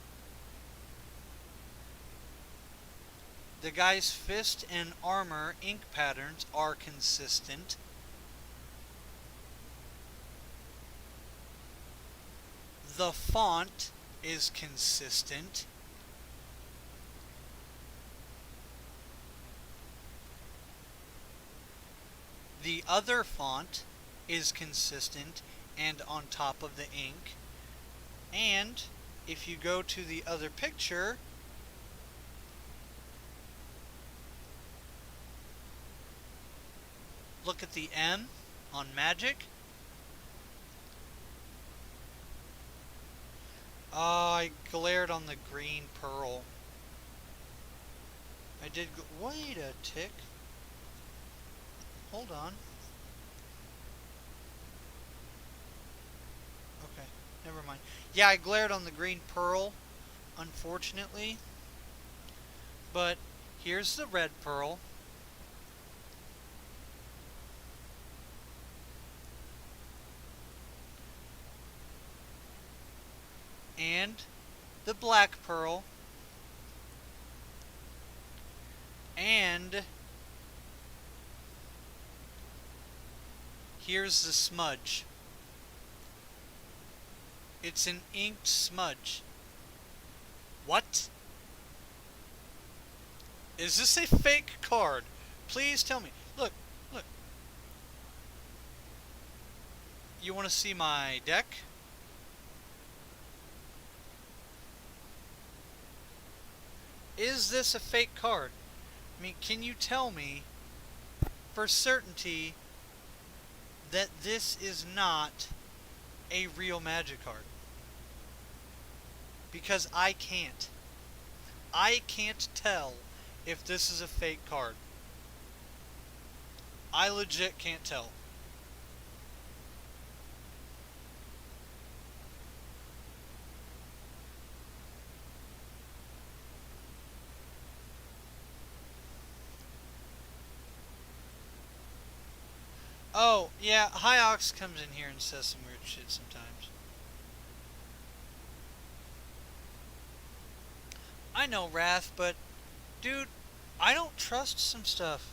A: The guy's fist and armor ink patterns are consistent. The font is consistent. The other font is consistent and on top of the ink. And if you go to the other picture, look at the M on Magic. I glared on the green pearl. I did. Wait a tick. Hold on. Okay, never mind. Yeah, I glared on the green pearl, unfortunately. But here's the red pearl. And the black pearl. And here's the smudge. It's an inked smudge. What? Is this a fake card? Please tell me. Look, look. You want to see my deck? Is this a fake card? I mean, can you tell me for certainty that this is not a real Magic card? Because I can't. I can't tell if this is a fake card. I legit can't tell. Oh, yeah, Hiox comes in here and says some weird shit sometimes. I know Wrath, but dude, I don't trust some stuff.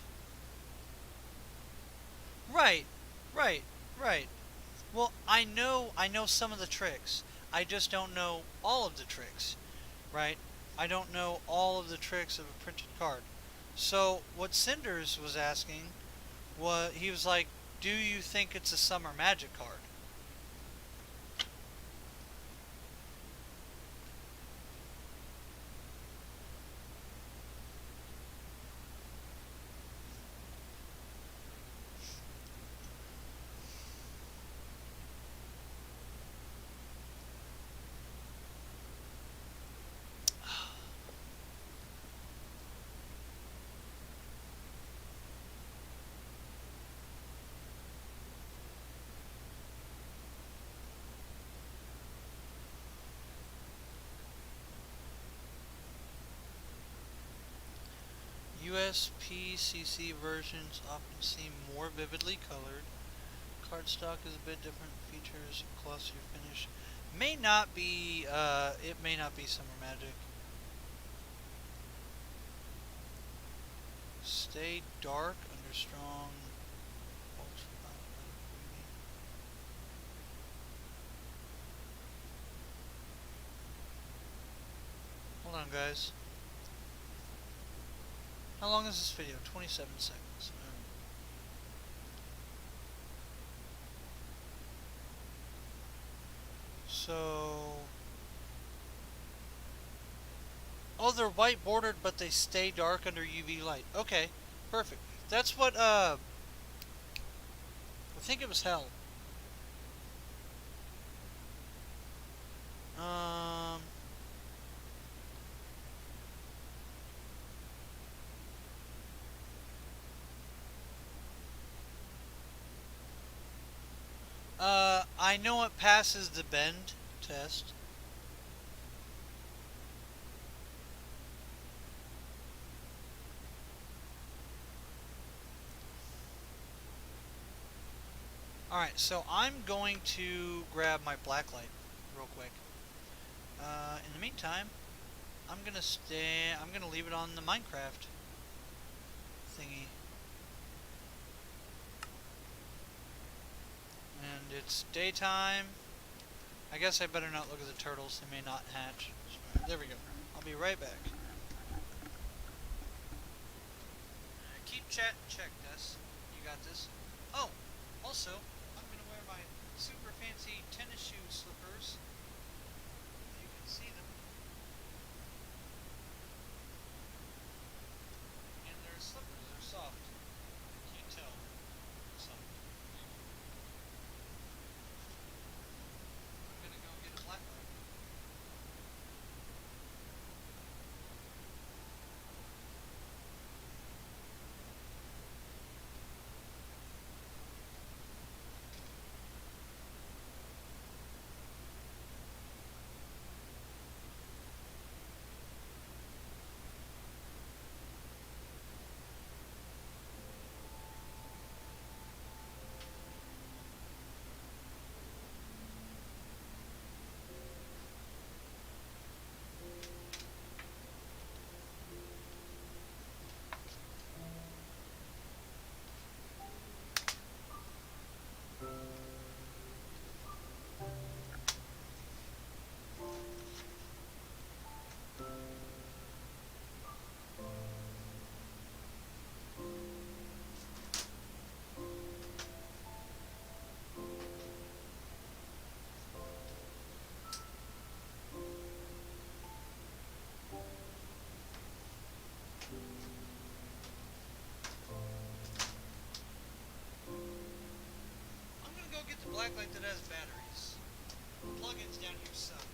A: Right, right, right. Well, I know some of the tricks. I just don't know all of the tricks, right? I don't know all of the tricks of a printed card. So what Cinders was asking was, he was like, "Do you think it's a Summer Magic card?" USPCC versions often seem more vividly colored. Cardstock is a bit different. Features glossier finish. May not be. It may not be Summer Magic. Stay dark under strong ultraviolet UV. Hold on, guys. How long is this video? 27 seconds. So, oh, they're white bordered, but they stay dark under UV light. Okay, perfect. That's what I think it was Hell. Um, I know it passes the bend test. Alright, so I'm going to grab my blacklight real quick. In the meantime, I'm gonna leave it on the Minecraft thingy. And it's daytime. I guess I better not look at the turtles, they may not hatch. There we go. I'll be right back. Keep chat and check this. You got this. Oh, also, I'm gonna wear my super fancy tennis shoe slippers. You can see them. And they're slippers, they're soft. You can't tell. They're soft. I'm gonna go get a black light. blacklight that has batteries. Plugins down here suck.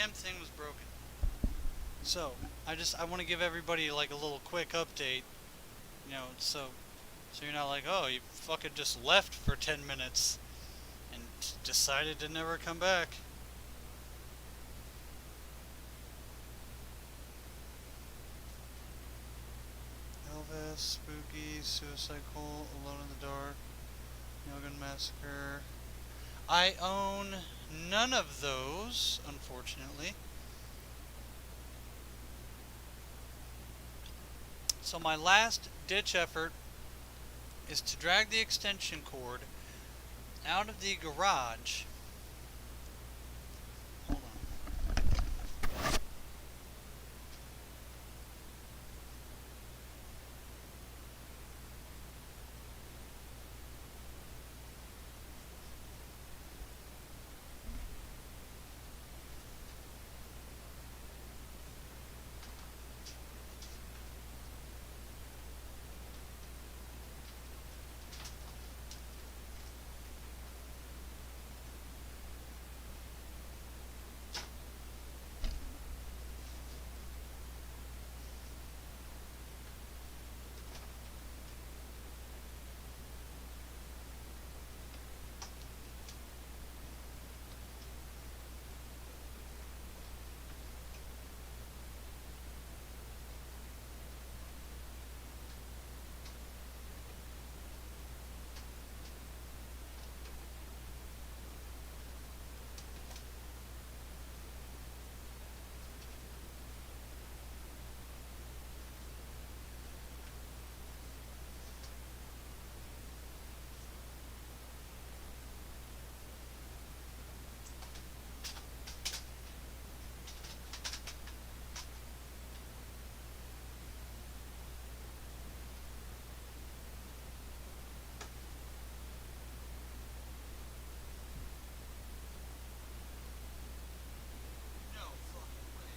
A: damn thing was broken. So, I want to give everybody like a little quick update, you know, so you're not like, oh, you fucking just left for 10 minutes and decided to never come back. Elvis, Spooky, Suicide Cult, Alone in the Dark, Yogan Massacre. I own none of those, unfortunately. So my last ditch effort is to drag the extension cord out of the garage. Hold on. No fucking way.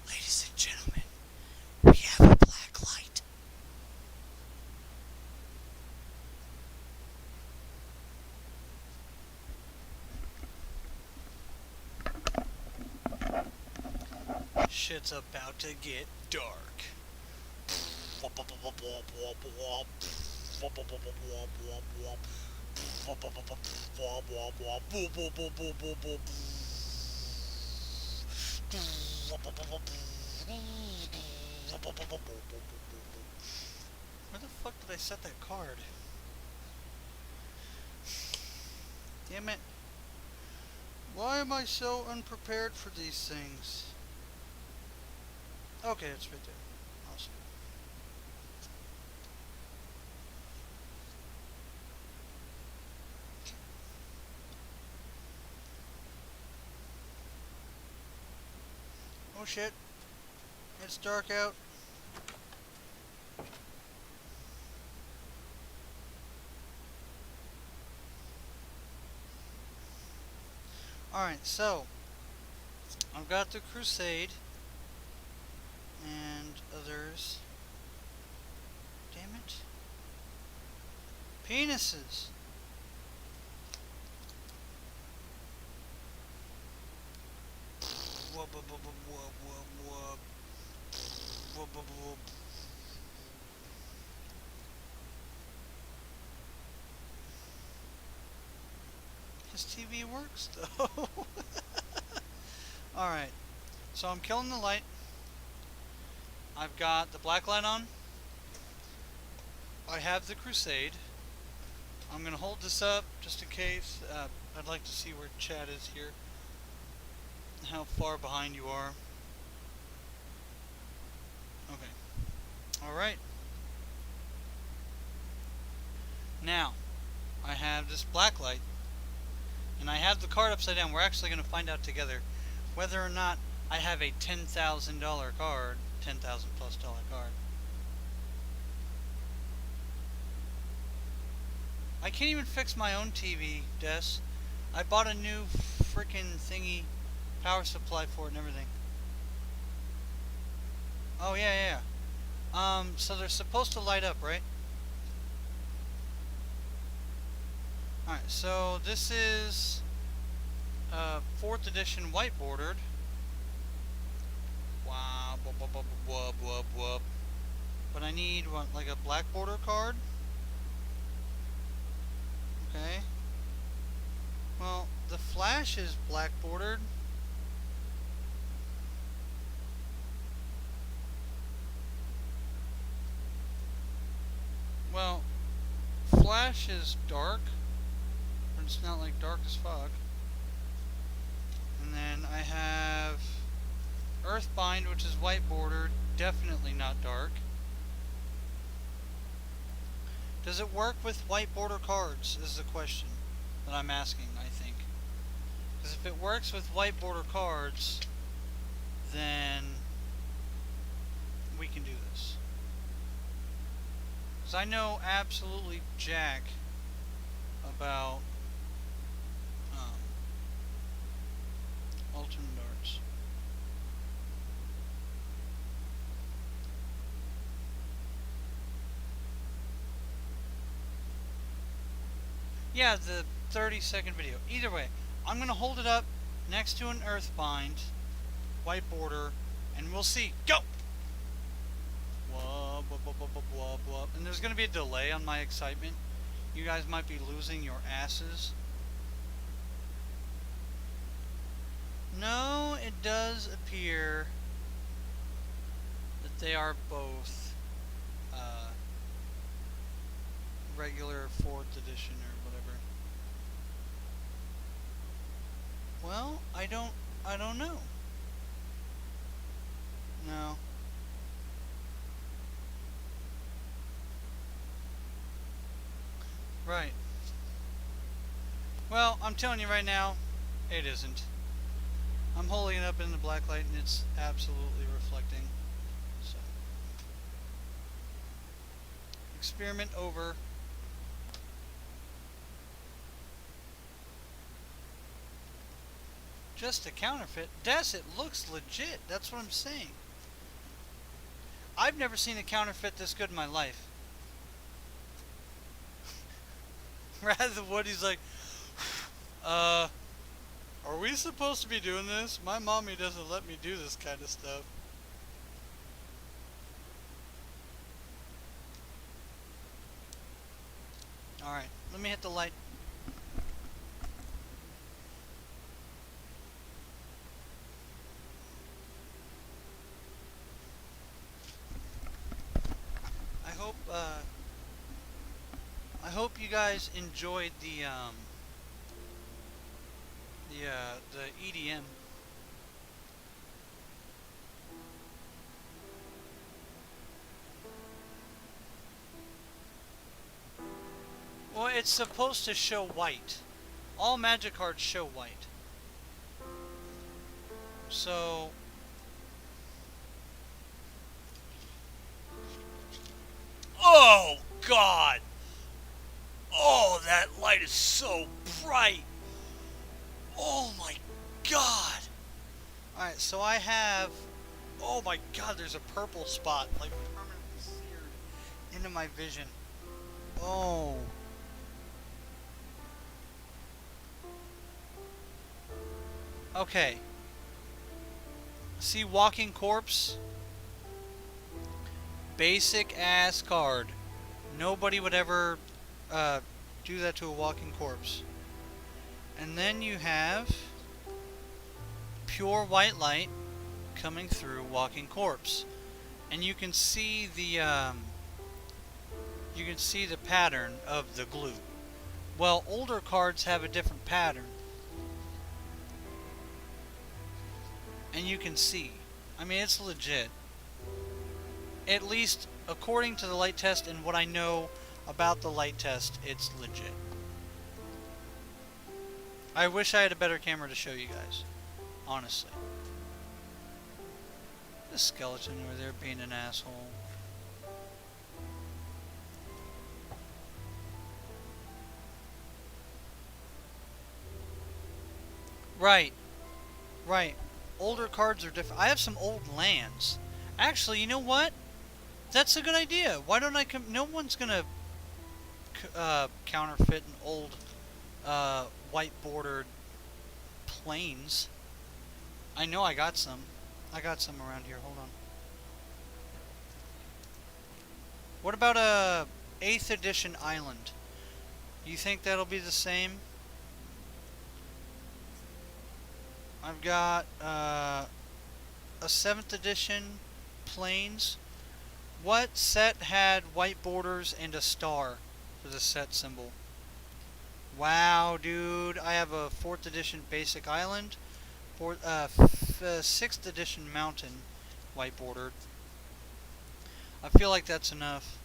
A: Ladies and gentlemen, we have a black light. Shit's about to get dark. Where the fuck did I set that card? Damn it. Why am I so unprepared for these things? Okay, it's right there. Awesome. Oh shit. It's dark out. Alright, so I've got the Crusade and others. Damn it. Penises. Wub, wub, wub, wub, wub, wub. Wub, wub, wub. His TV works though. Alright, so I'm killing the light. I've got the black light on. I have the Crusade. I'm going to hold this up just in case. I'd like to see where Chad is here. How far behind you are. Okay. Alright. Now, I have this black light. And I have the card upside down. We're actually going to find out together whether or not I have a $10,000 card. $10,000+ card. I can't even fix my own TV, Des. I bought a new freaking thingy, power supply for it and everything. Oh yeah. So they're supposed to light up, right? Alright, Alright, so this is 4th edition white bordered. Wow, wub, wub, wub, wub, wub, wub. But I need, what, like a black border card? Okay. Well, the Flash is black bordered. Well, Flash is dark, but it's not like dark as fuck. And then I have Earthbind, which is white bordered, definitely not dark. Does it work with white border cards is the question that I'm asking, I think. Because if it works with white border cards, then we can do this. Because I know absolutely jack about alternate arts. Yeah, the 30-second video. Either way, I'm going to hold it up next to an Earthbind, white border, and we'll see. Go! Wub, wub, wub, wub, wub, wub. And there's going to be a delay on my excitement. You guys might be losing your asses. No, it does appear that they are both regular 4th edition or whatever. Well, I don't know. No. Right. Well, I'm telling you right now, it isn't. I'm holding it up in the black light and it's absolutely reflecting. So, experiment over. Just a counterfeit. Des, it looks legit. That's what I'm saying. I've never seen a counterfeit this good in my life. Rather than what he's like, are we supposed to be doing this? My mommy doesn't let me do this kind of stuff. Alright, let me hit the light. I hope you guys enjoyed the EDM. Well, it's supposed to show white. All magic cards show white. So oh God! Oh, that light is so bright! Oh my God! Alright, so I have... Oh my God, there's a purple spot, like permanently seared into my vision. Oh. Okay. See Walking Corpse? Basic ass card. Nobody would ever do that to a walking corpse. And then you have pure white light coming through Walking Corpse, and you can see the pattern of the glue. Well, older cards have a different pattern, and you can see. I mean, it's legit. At least according to the light test and what I know about the light test, it's legit. I wish I had a better camera to show you guys, honestly. The skeleton over there being an asshole. Right. Right. Older cards are different. I have some old lands. Actually, you know what? That's a good idea. Why don't I no one's gonna counterfeit an old white bordered planes. I know I got some. I got some around here. Hold on. What about a 8th edition island? You think that'll be the same? I've got a 7th edition planes. What set had white borders and a star for the set symbol? Wow, dude. I have a 4th edition basic island. 6th edition mountain, white bordered. I feel like that's enough.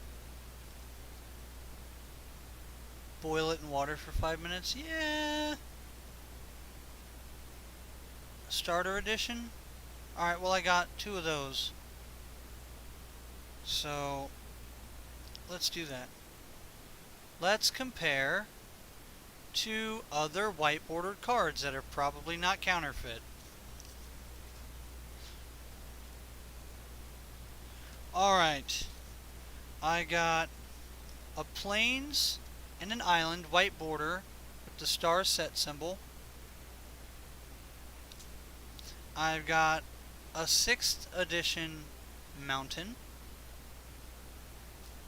A: Boil it in water for 5 minutes. Yeah. Starter edition. Alright, well I got 2 of those. So, let's do that. Let's compare 2 other white bordered cards that are probably not counterfeit. Alright. I got a plains and an island white border with the star set symbol. I've got a 6th edition mountain.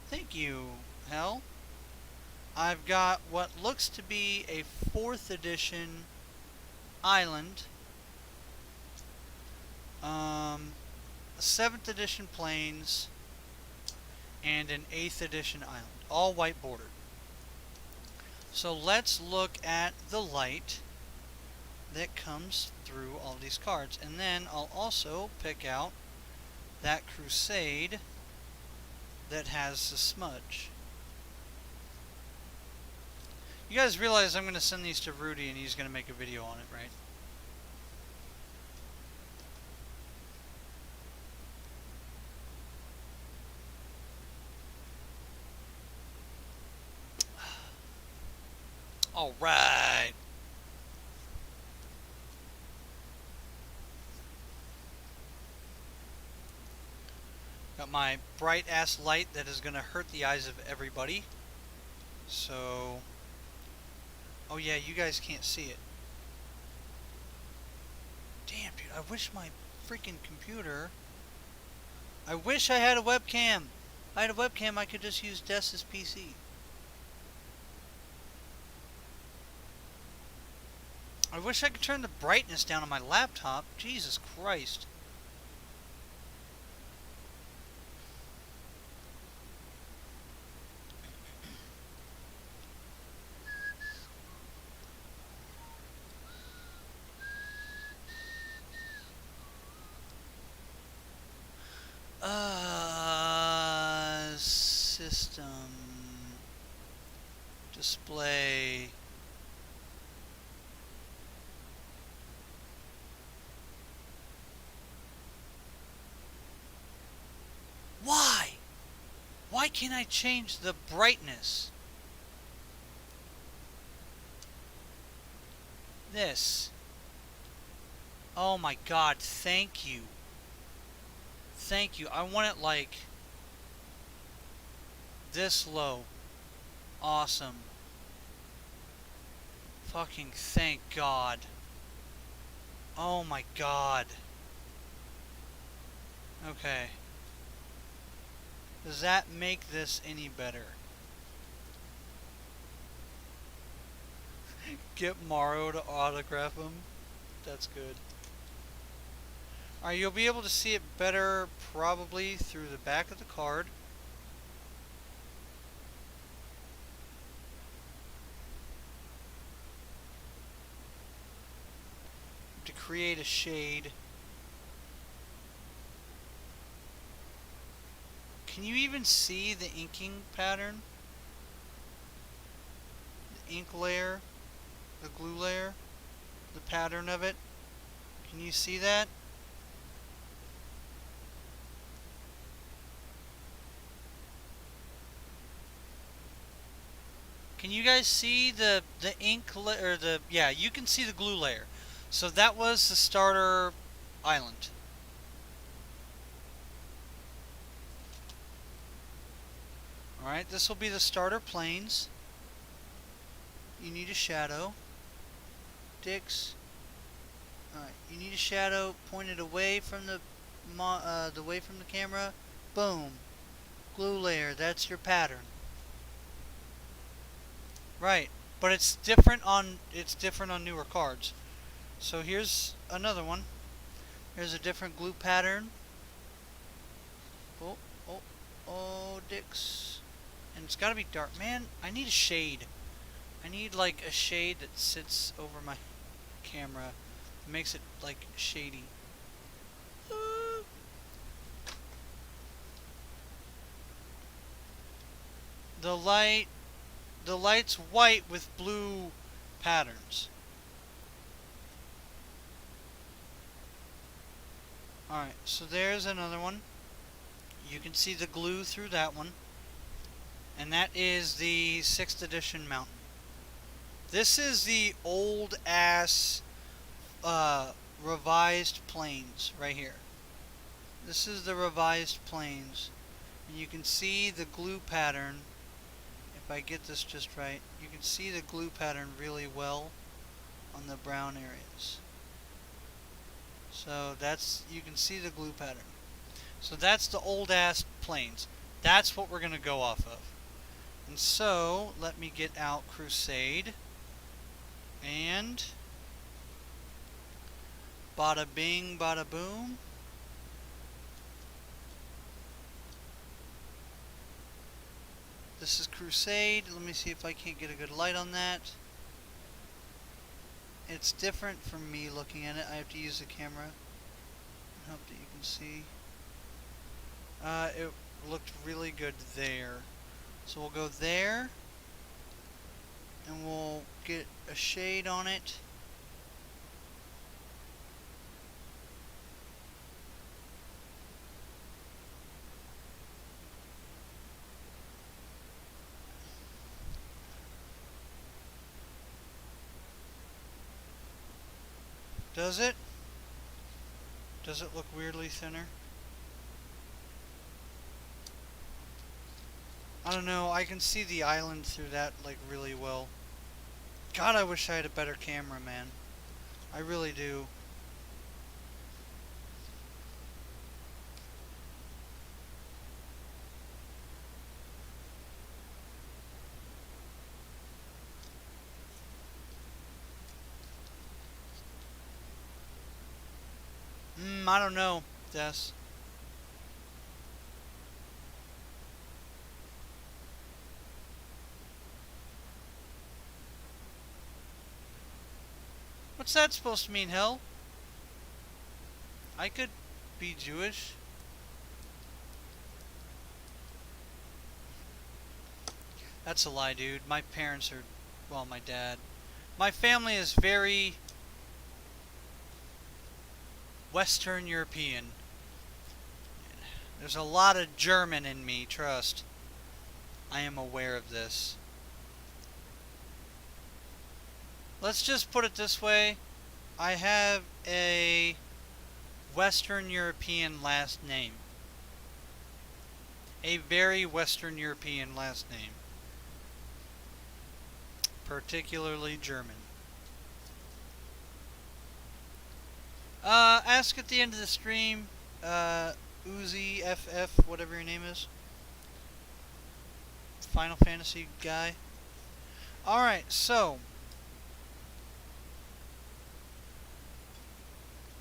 A: Thank you, Hell. I've got what looks to be a 4th edition island. A 7th edition plains. And an 8th edition island. All white bordered. So let's look at the light that comes through all these cards. And then I'll also pick out that Crusade that has the smudge. You guys realize I'm going to send these to Rudy and he's going to make a video on it, right? Alright. Got my bright ass light that is going to hurt the eyes of everybody. So, oh yeah, you guys can't see it. Damn, dude, I wish my freaking computer... I wish I had a webcam. If I had a webcam, I could just use Des's PC. I wish I could turn the brightness down on my laptop. Jesus Christ. System. Display. Why? Why can't I change the brightness? This. Oh my god, thank you. Thank you. I want it like this low. Awesome. Fucking thank God. Oh my god. Okay. Does that make this any better? Get Morrow to autograph him? That's good. Alright, you'll be able to see it better probably through the back of the card. To create a shade. Can you even see the inking pattern? The ink layer? The glue layer? The pattern of it? Can you see that? Can you guys see the ink layer, or the, yeah, you can see the glue layer. So that was the starter island. Alright, this will be the starter planes. you need a shadow. Dicks. Alright, you need a shadow pointed away from the camera. Boom. Glue layer, that's your pattern. Right, but it's different on newer cards. So here's another one. Here's a different glue pattern. Oh, oh, oh, dicks. And it's gotta be dark. Man, I need a shade. I need like a shade that sits over my camera. It makes it like shady. The light's white with blue patterns. Alright, so there's another one. You can see the glue through that one. And that is the 6th edition mountain. This is the old ass revised planes right here. This is the revised planes. And you can see the glue pattern. If I get this just right, you can see the glue pattern really well on the brown areas. So you can see the glue pattern. So that's the old ass planes. That's what we're going to go off of. And so, let me get out Crusade. And bada bing, bada boom. This is Crusade. Let me see if I can't get a good light on that. It's different from me looking at it. I have to use the camera. I hope that you can see. It looked really good there. So we'll go there. And we'll get a shade on it. Does it? Does it look weirdly thinner? I don't know, I can see the island through that like really well. God, I wish I had a better camera, man. I really do. I don't know, Des. What's that supposed to mean, hell? I could be Jewish. That's a lie, dude. My parents are, well, my dad. My family is very Western European. There's a lot of German in me, trust. I am aware of this. Let's just put it this way. I have a Western European last name. A very Western European last name. Particularly German. Ask at the end of the stream, Uzi FF, whatever your name is. Final Fantasy guy. Alright, so.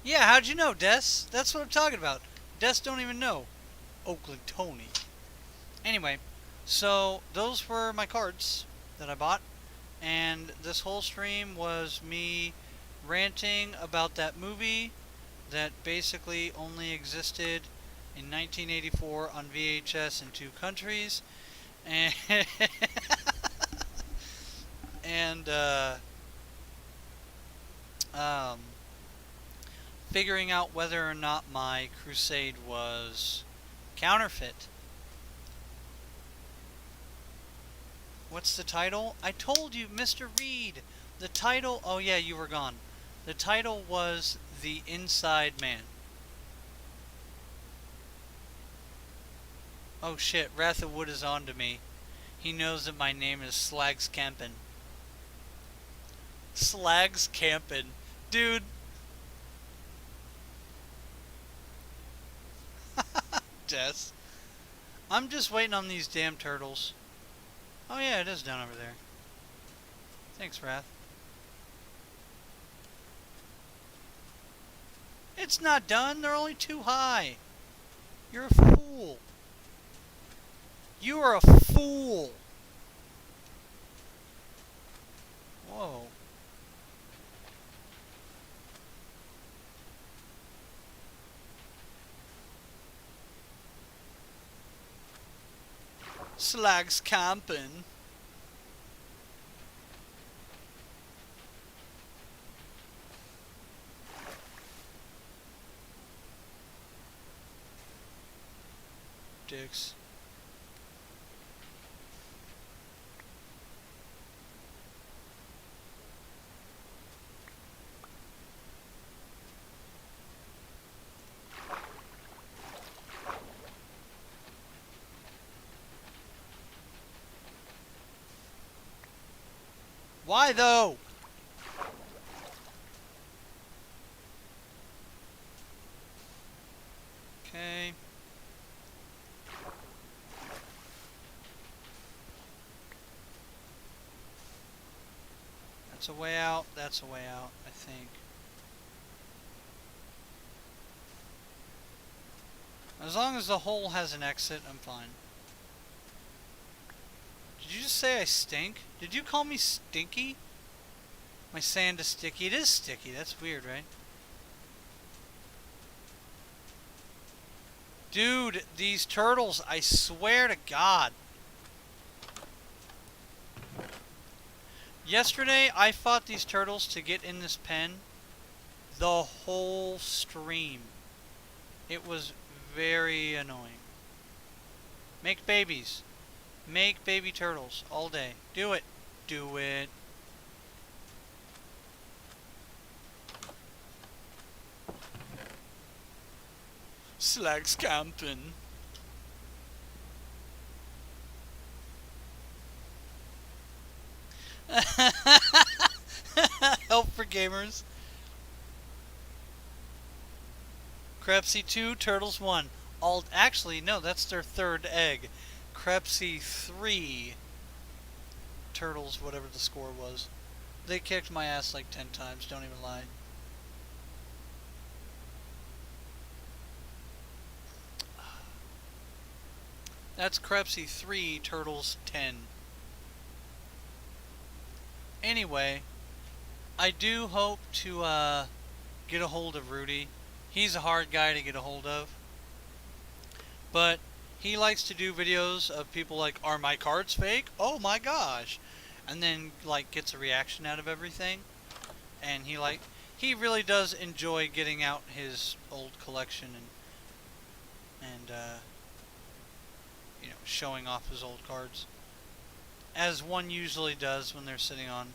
A: Yeah, how'd you know, Des? That's what I'm talking about. Des don't even know. Oakland Tony. Anyway, so those were my cards that I bought. And this whole stream was me ranting about that movie that basically only existed in 1984 on VHS in 2 countries. And, and figuring out whether or not my Crusade was counterfeit. What's the title? I told you, Mr. Reed. The title... Oh, yeah, you were gone. The title was The Inside Man. Oh, shit. Wrath of Wood is on to me. He knows that my name is Slagscampen. Slags camping. Dude. Jess. I'm just waiting on these damn turtles. Oh yeah, it is down over there. Thanks, Wrath. It's not done. They're only too high. You're a fool. You are a fool. Whoa. Slags camping. Dicks. Why though? Okay. That's a way out. That's a way out, I think. As long as the hole has an exit, I'm fine. Did you just say I stink? Did you call me stinky? My sand is sticky. It is sticky. That's weird, right? Dude, these turtles, I swear to God. Yesterday, I fought these turtles to get in this pen the whole stream. It was very annoying. Make babies. Make baby turtles all day. Do it. Do it. Slags camping. Help for gamers. Crepsy 2, Turtles 1. Actually, no, that's their third egg. Crepsy 3, Turtles, whatever the score was. They kicked my ass like 10 times, don't even lie. That's Crepsy 3, Turtles 10. Anyway, I do hope to get a hold of Rudy. He's a hard guy to get a hold of. But he likes to do videos of people like, are my cards fake? Oh my gosh. And then like gets a reaction out of everything. And he really does enjoy getting out his old collection and you know, showing off his old cards. As one usually does when they're sitting on,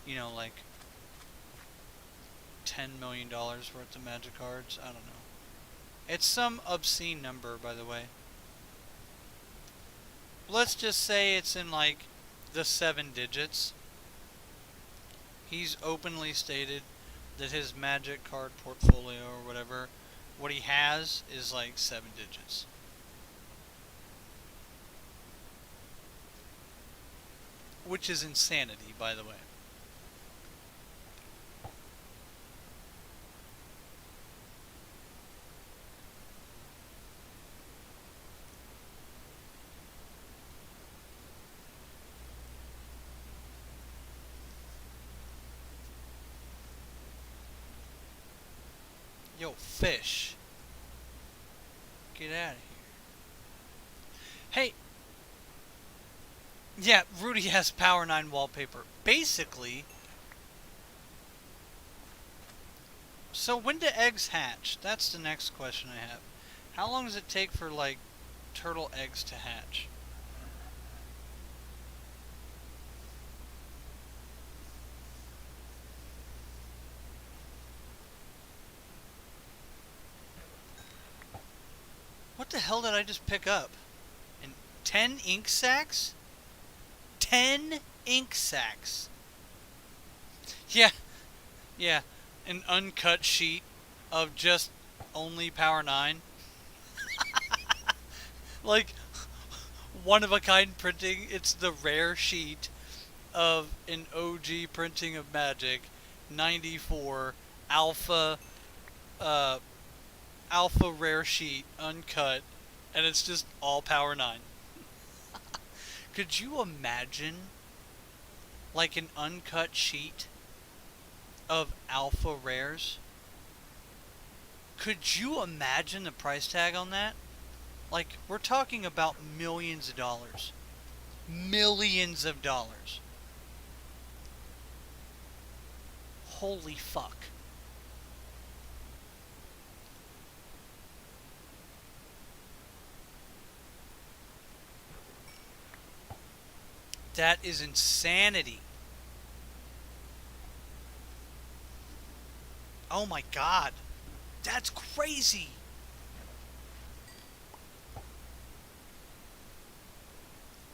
A: you know, like $10 million worth of Magic cards. I don't know. It's some obscene number, by the way. Let's just say it's in like the 7 digits. He's openly stated that his Magic card portfolio or whatever, what he has is like 7 digits. Which is insanity, by the way. Yo, fish. Get out of here. Hey. Yeah, Rudy has Power 9 wallpaper. Basically. So when do eggs hatch? That's the next question I have. How long does it take for, like, turtle eggs to hatch? What the hell did I just pick up? 10 ink sacs? 10 ink sacs. Yeah, yeah. An uncut sheet of just only Power 9. Like, one of a kind printing. It's the rare sheet of an OG printing of Magic 94 alpha uh alpha rare sheet uncut, and it's just all Power 9. Could you imagine like an uncut sheet of alpha rares? Could you imagine the price tag on that? Like, we're talking about millions of dollars. Millions of dollars. Holy fuck. That is insanity. Oh my god. That's crazy.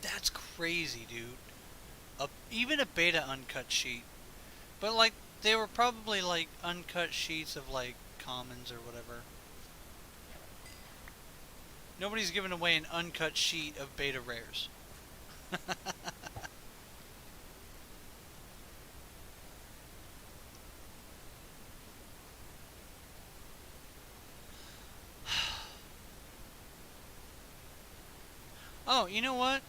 A: That's crazy, dude. Even a beta uncut sheet. But like, they were probably like uncut sheets of like commons or whatever. Nobody's giving away an uncut sheet of beta rares. Oh, you know what?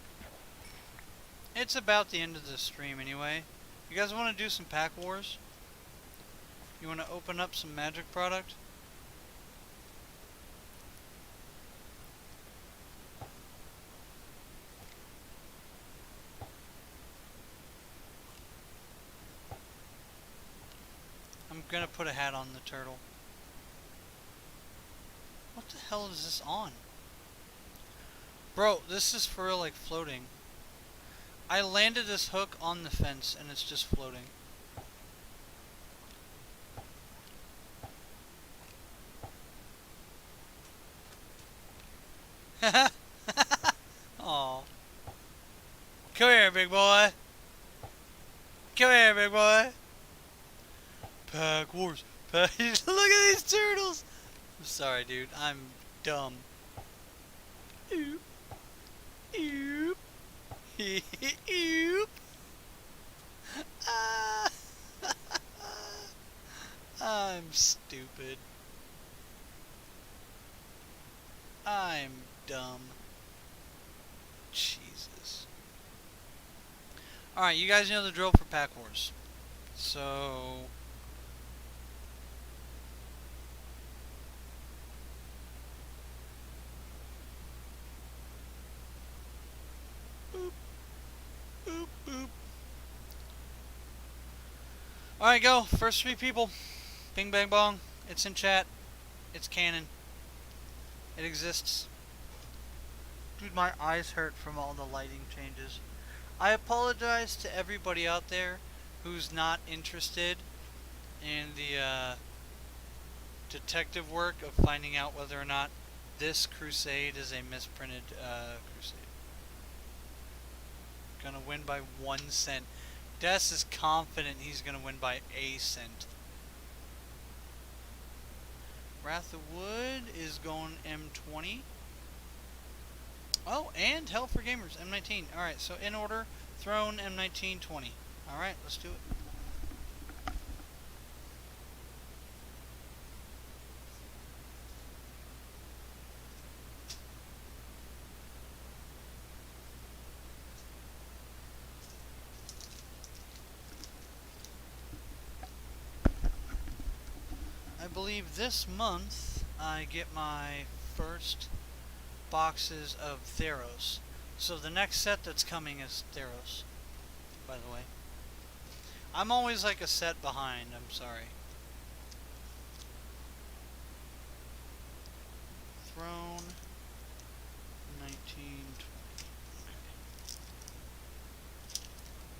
A: It's about the end of the stream anyway. You guys want to do some pack wars? You want to open up some magic product? I'm gonna put a hat on the turtle. What the hell is this on? Bro, this is for real like floating. I landed this hook on the fence and it's just floating. Aw. Come here, big boy. Come here, big boy. Pack wars. Look at these turtles. I'm sorry, dude. I'm dumb. Oop. Oop. Oop. Ah. I'm stupid. I'm dumb. Jesus. Alright, you guys know the drill for pack wars. So... boop. Boop, boop. Alright, go. First 3 people. Bing, bang, bong. It's in chat. It's canon. It exists. Dude, my eyes hurt from all the lighting changes. I apologize to everybody out there who's not interested in the detective work of finding out whether or not this crusade is a misprinted crusade. Gonna win by 1 cent. Des is confident he's gonna win by a cent. Wrath of Wood is going M20. Oh, and Hell for Gamers, M19. Alright, so in order, Throne, M19, 20. Alright, let's do it. I believe this month I get my first boxes of Theros. So the next set that's coming is Theros, by the way. I'm always like a set behind, I'm sorry. Throne, 1920.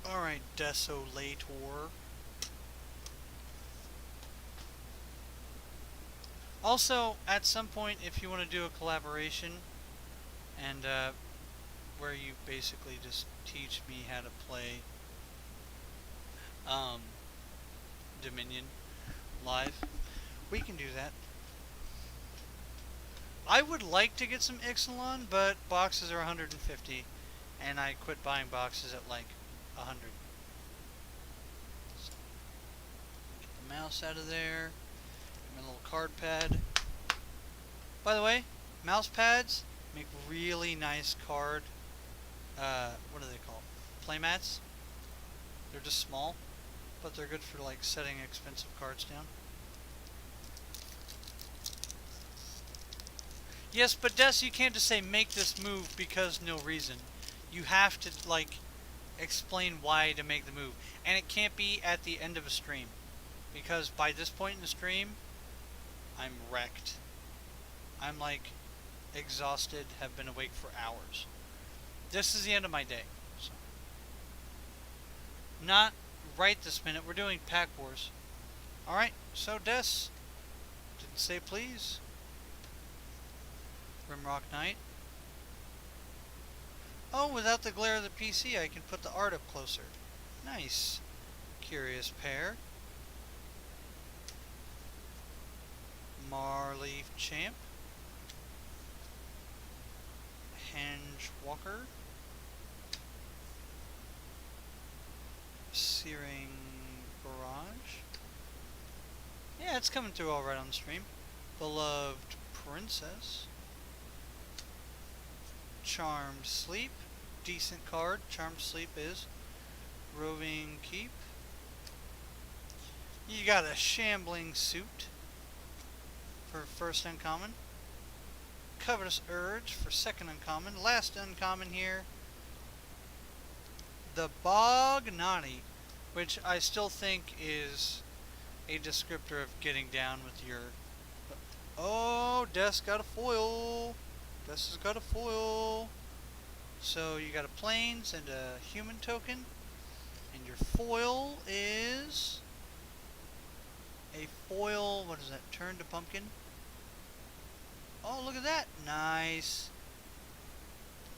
A: Okay. Alright, Desolator. Also, at some point, if you want to do a collaboration, and where you basically just teach me how to play Dominion live. We can do that. I would like to get some Ixalan, but boxes are 150, and I quit buying boxes at like 100. So, get the mouse out of there. Get my little card pad. By the way, mouse pads make really nice card. What are they called? Playmats. They're just small, but they're good for like setting expensive cards down. Yes, but Des, you can't just say make this move because no reason. You have to like explain why to make the move, and it can't be at the end of a stream, because by this point in the stream, I'm wrecked. I'm like exhausted, have been awake for hours. This is the end of my day. So. Not right this minute. We're doing Pack Wars. Alright, so Des, didn't say please. Rimrock Knight. Oh, without the glare of the PC, I can put the art up closer. Nice. Curious Pair. Marleaf Champ. Henge Walker. Searing Barrage. Yeah, it's coming through alright on the stream. Beloved Princess. Charmed Sleep. Decent card. Charmed Sleep is. Roving Keep. You got a Shambling Suit for first uncommon. Covetous Urge for second uncommon. Last uncommon here. The Bognati, which I still think is a descriptor of getting down with your... Oh, Des got a foil. Des has got a foil. So you got a plains and a human token. And your foil is a foil, what is that, turn to pumpkin? Oh, look at that. Nice.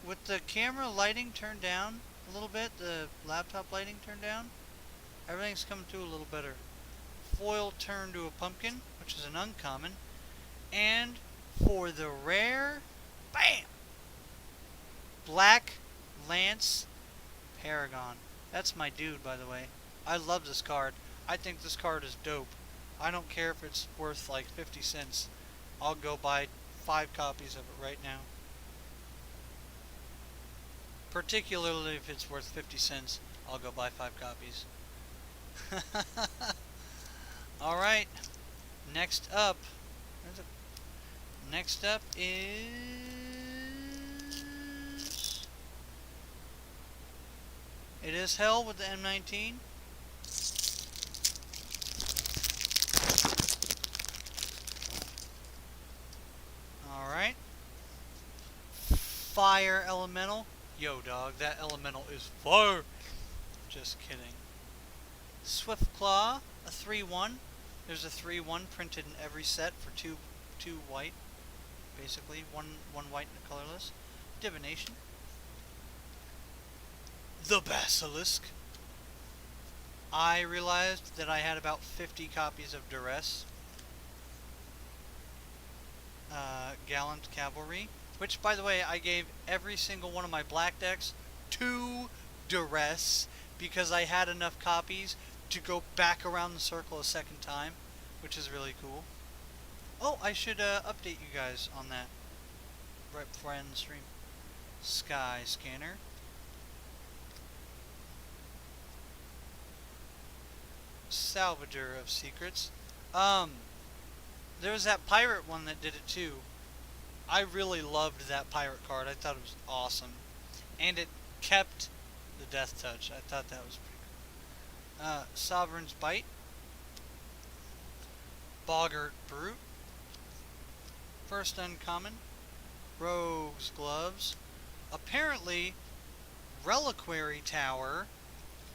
A: With the camera lighting turned down a little bit, the laptop lighting turned down, everything's coming through a little better. Foil turned to a pumpkin, which is an uncommon. And for the rare, bam! Black Lance Paragon. That's my dude, by the way. I love this card. I think this card is dope. I don't care if it's worth like 50 cents. I'll go buy 5 copies of it right now. Particularly if it's worth 50 cents, I'll go buy 5 copies. Alright. Next up is... It is Hell with the M19. Alright. Fire Elemental. Yo, dog, that Elemental is fire. Just kidding. Swiftclaw, a 3-1. There's a 3-1 printed in every set for two white. Basically, one white and a colorless. Divination. The Basilisk. I realized that I had about 50 copies of Duress. Gallant Cavalry. Which, by the way, I gave every single one of my black decks to Duress because I had enough copies to go back around the circle a second time, which is really cool. Oh, I should update you guys on that right before I end the stream. Sky Scanner. Salvager of Secrets. There was that pirate one that did it too. I really loved that pirate card. I thought it was awesome. And it kept the Death Touch. I thought that was pretty cool. Sovereign's Bite. Boggart Brute. First uncommon. Rogue's Gloves. Apparently, Reliquary Tower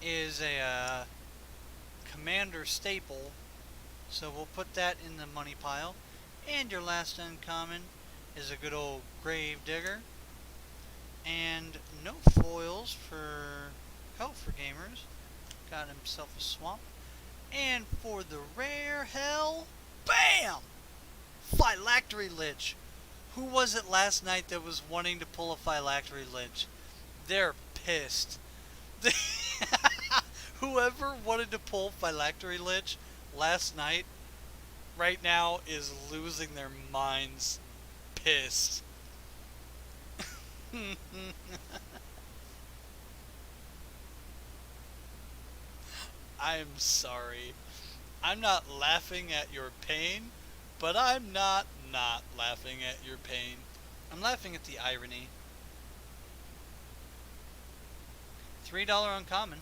A: is a commander staple. So we'll put that in the money pile. And your last uncommon is a good old Grave Digger. And no foils for Help for Gamers. Got himself a swamp. And for the rare hell, bam! Phylactery Lich. Who was it last night that was wanting to pull a Phylactery Lich? They're pissed. Whoever wanted to pull Phylactery Lich last night, right now, is losing their minds. Pissed. I'm sorry. I'm not laughing at your pain, but I'm not laughing at your pain. I'm laughing at the irony. $3 uncommon.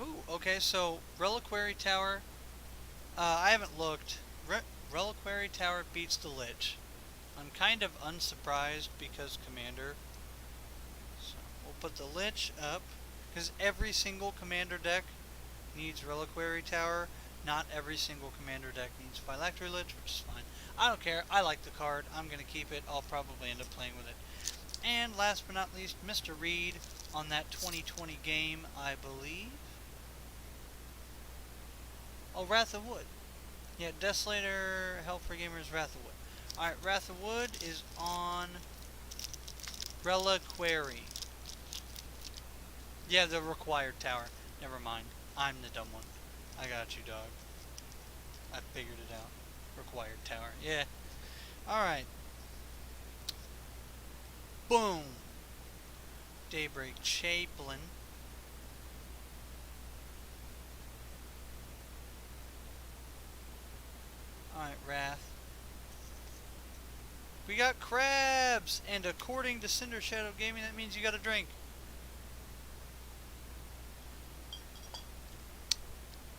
A: Ooh, okay, so Reliquary Tower. I haven't looked. Reliquary Tower beats the Lich. I'm kind of unsurprised because Commander. So we'll put the Lich up. Because every single Commander deck needs Reliquary Tower. Not every single Commander deck needs Phylactery Lich, which is fine. I don't care. I like the card. I'm going to keep it. I'll probably end up playing with it. And last but not least, Mr. Reed on that 2020 game, I believe. Oh, Wrath of Wood. Yeah, Desolator, Hell for Gamers, Wrath of Wood. Alright, Wrath of Wood is on Reliquary. Yeah, the required tower. Never mind. I'm the dumb one. I got you, dog. I figured it out. Required tower. Yeah. Alright. Boom. Daybreak Chaplain. Alright, Wrath. We got crabs! And according to Cinder Shadow Gaming, that means you got a drink.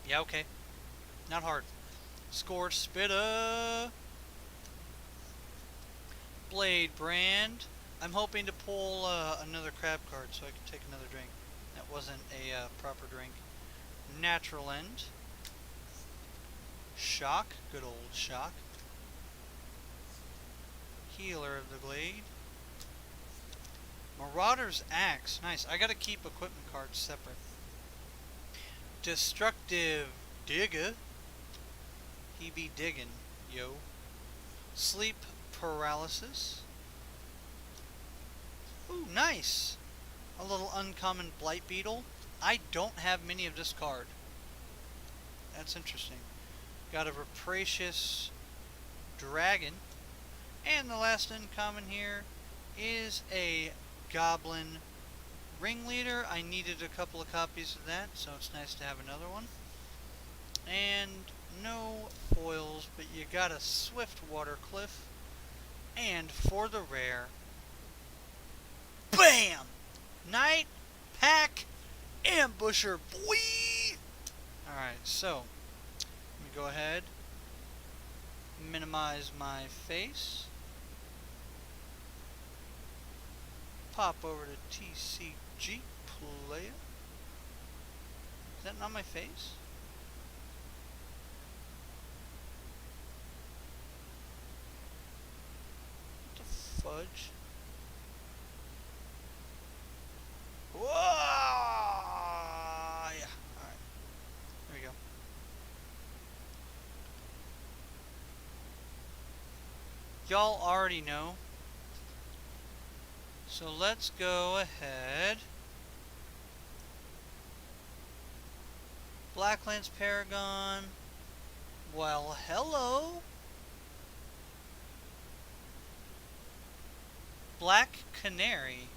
A: Yeah, okay. Not hard. Scorch Spitta. Blade Brand. I'm hoping to pull another crab card so I can take another drink. That wasn't a proper drink. Natural End. Shock. Good old Shock. Healer of the Glade. Marauder's Axe. Nice. I gotta keep equipment cards separate. Destructive Digger. He be diggin', yo. Sleep Paralysis. Ooh, nice. A little uncommon Blight Beetle. I don't have many of this card. That's interesting. Got a Rapacious Dragon. And the last uncommon here is a Goblin Ringleader. I needed a couple of copies of that, so it's nice to have another one. And no foils, but you got a Swiftwater Cliff. And for the rare, BAM! Night Pack Ambusher, boy! Alright, so, let me go ahead, minimize my face, pop over to TCG Player. Is that not my face? What the fudge? Whoa! Yeah, alright. There we go. Y'all already know. So let's go ahead. Blacklands Paragon. Well, hello. Black Canary.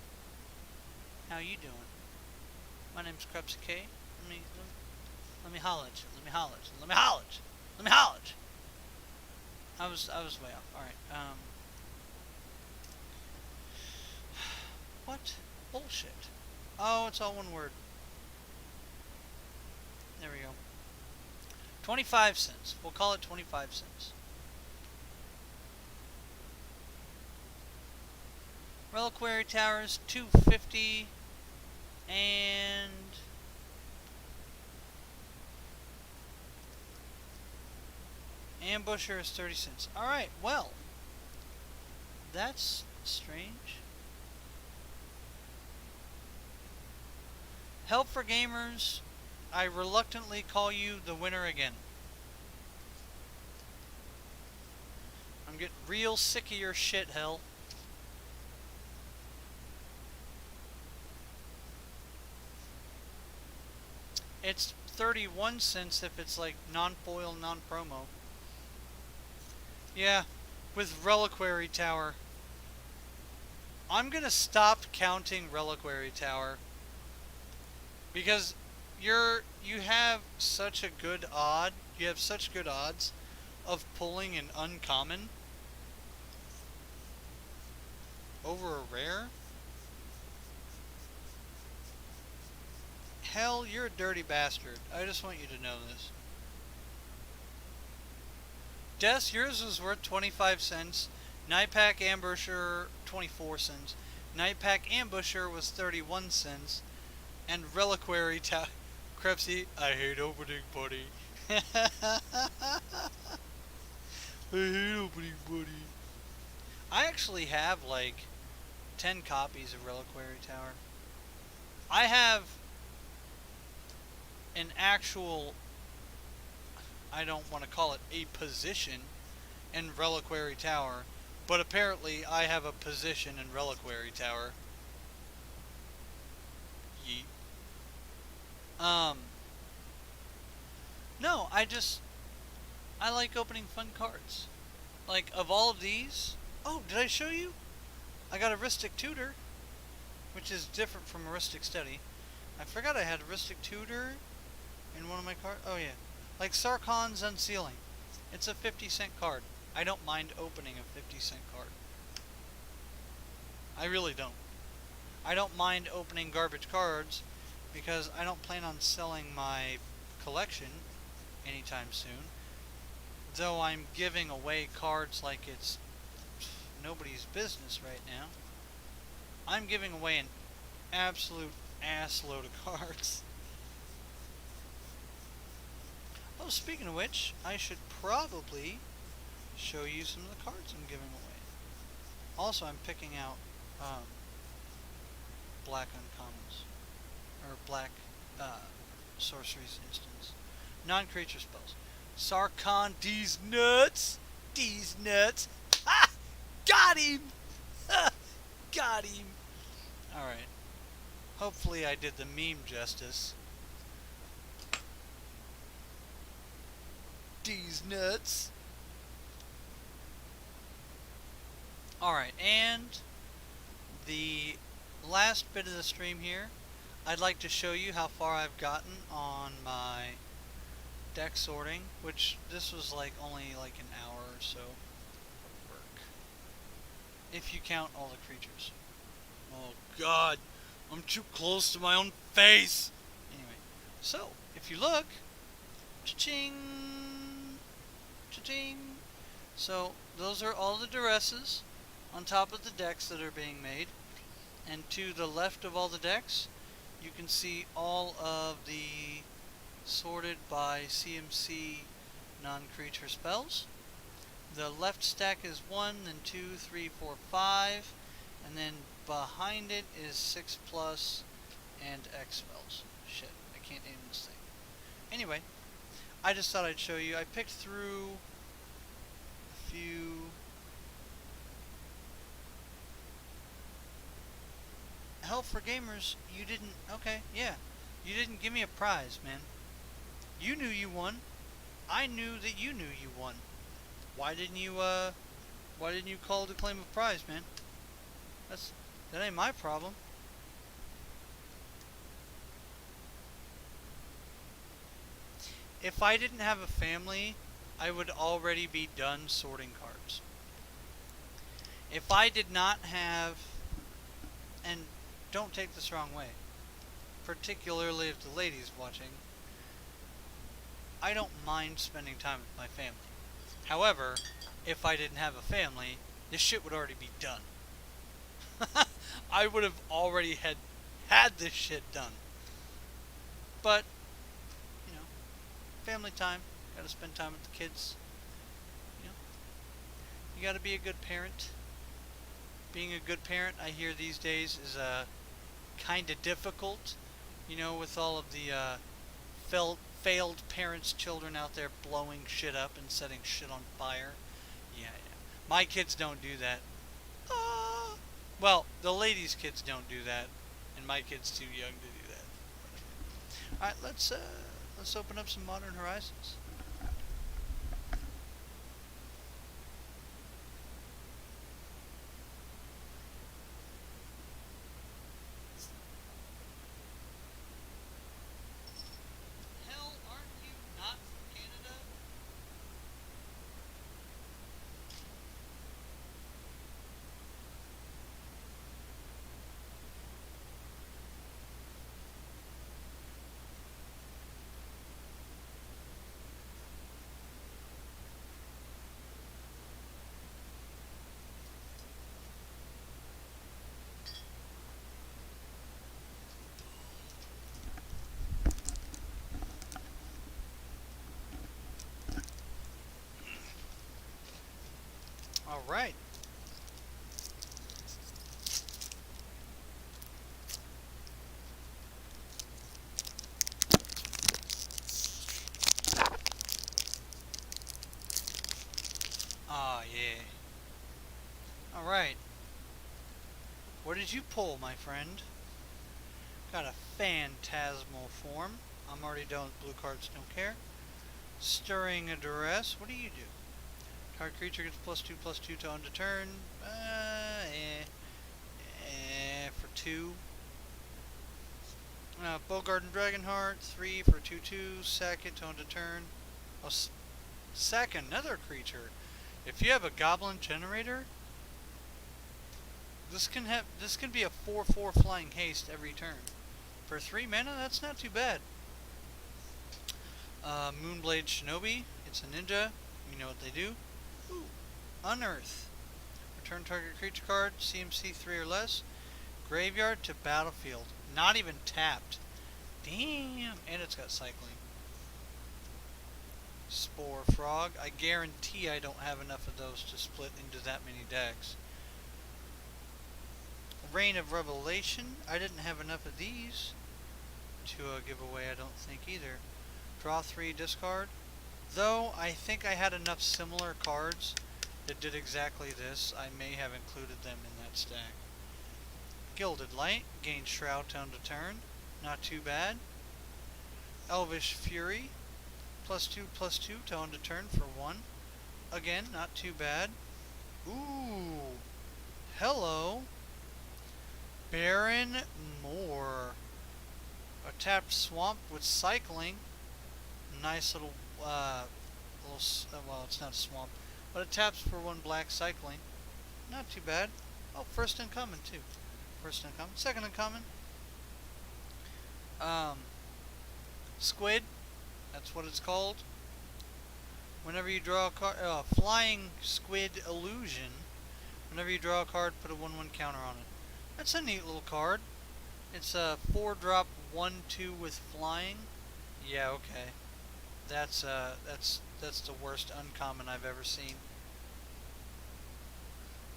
A: How you doing? My name's Krepsy K. Let me holler at you. Let me holler at you. Let me holler at you. Let me holler at you. I was way off. Alright, what? Bullshit. Oh, it's all one word. There we go. 25 cents. We'll call it 25 cents. Reliquary Towers, $2.50. And Ambusher is 30 cents. Alright, well, that's strange. Help for Gamers I reluctantly call you the winner again. I'm getting real sick of your shit, hell. It's 31 cents if it's like non-foil, non-promo. Yeah, with Reliquary Tower. I'm gonna stop counting Reliquary Tower because you have such a good odd. You have such good odds of pulling an uncommon over a rare. Hell, you're a dirty bastard. I just want you to know this. Des, yours was worth 25 cents. Nightpack Ambusher, 24 cents. Nightpack Ambusher was 31 cents. And Reliquary Krebsy, I hate opening, buddy. I hate opening, buddy. I actually have like 10 copies of Reliquary Tower. I have an actual, I don't want to call it a position in Reliquary Tower, but apparently I have a position in Reliquary Tower. Yeet. No, I like opening fun cards. Like, of all of these, oh, did I show you? I got a Ristic Tutor, which is different from a Ristic Study. I forgot I had a Ristic Tutor in one of my cards. Oh, yeah. Like Sarkhan's Unsealing. It's a 50-cent card. I don't mind opening a 50-cent card. I really don't. I don't mind opening garbage cards because I don't plan on selling my collection anytime soon. Though I'm giving away cards like it's nobody's business right now. I'm giving away an absolute assload of cards. Oh, speaking of which, I should probably show you some of the cards I'm giving away. Also, I'm picking out black uncommons. Or black sorceries instants. Non-creature spells. Sarkhan, these nuts! These nuts! Ha! Got him! Got him! Alright. Hopefully I did the meme justice. These nuts! Alright, and the last bit of the stream here, I'd like to show you how far I've gotten on my deck sorting, which this was like only like an hour or so of work. If you count all the creatures. Oh god, I'm too close to my own face! Anyway, so, if you look, cha-ching, cha-ching. So, those are all the duresses on top of the decks that are being made. And to the left of all the decks, you can see all of the sorted by CMC non-creature spells. The left stack is 1, then 2, 3, 4, 5, and then behind it is 6 plus and X spells. Shit, I can't name this thing. Anyway, I just thought I'd show you. I picked through a few. Help for Gamers, you didn't. Okay, yeah. You didn't give me a prize, man. You knew you won. I knew that you knew you won. Why didn't you call to claim a prize, man? That ain't my problem. If I didn't have a family, I would already be done sorting cards. If I did not have, and don't take this wrong way, particularly if the ladies watching, I don't mind spending time with my family. However, if I didn't have a family, this shit would already be done. I would have already had this shit done. But, you know, family time, gotta spend time with the kids. You know, you gotta be a good parent. Being a good parent, I hear these days, is kind of difficult. You know, with all of the failed parents' children out there blowing shit up and setting shit on fire. Yeah, yeah. My kids don't do that. Uh, well, the ladies' kids don't do that, and my kid's too young to do that. All right, let's open up some Modern Horizons. Hell, aren't you not from Canada? All right. Ah, yeah. All right. What did you pull, my friend? Got a phantasmal form. I'm already done with blue cards, don't care. Stirring a duress. What do you do? Target creature gets +2/+2 to end a turn. For 2. Bowgarden Dragonheart, 3 for 2/2. Sack it to end a turn. Oh, sack another creature. If you have a Goblin Generator, this can be a 4/4 flying haste every turn. For 3 mana, that's not too bad. Moonblade Shinobi. It's a ninja. You know what they do. Ooh. Unearth. Return target creature card, CMC 3 or less. Graveyard to battlefield. Not even tapped. Damn. And it's got cycling. Spore Frog. I guarantee I don't have enough of those to split into that many decks. Reign of Revelation. I didn't have enough of these to give away, I don't think either. Draw 3, discard. Though I think I had enough similar cards that did exactly this, I may have included them in that stack. Gilded Light. Gain Shroud to end a turn. Not too bad. Elvish Fury. +2/+2 to end a turn for 1. Again, not too bad. Ooh. Hello. Baron Moore. A tapped swamp with cycling. Nice little, well, it's not a swamp, but it taps for 1 black cycling. Not too bad. Oh, first uncommon too. First uncommon. Second uncommon. Squid. That's what it's called. Whenever you draw a card, Flying Squid Illusion. Whenever you draw a card, put a 1/1 counter on it. That's a neat little card. It's a 4-drop 1/2 with flying. Yeah, okay. That's the worst uncommon I've ever seen.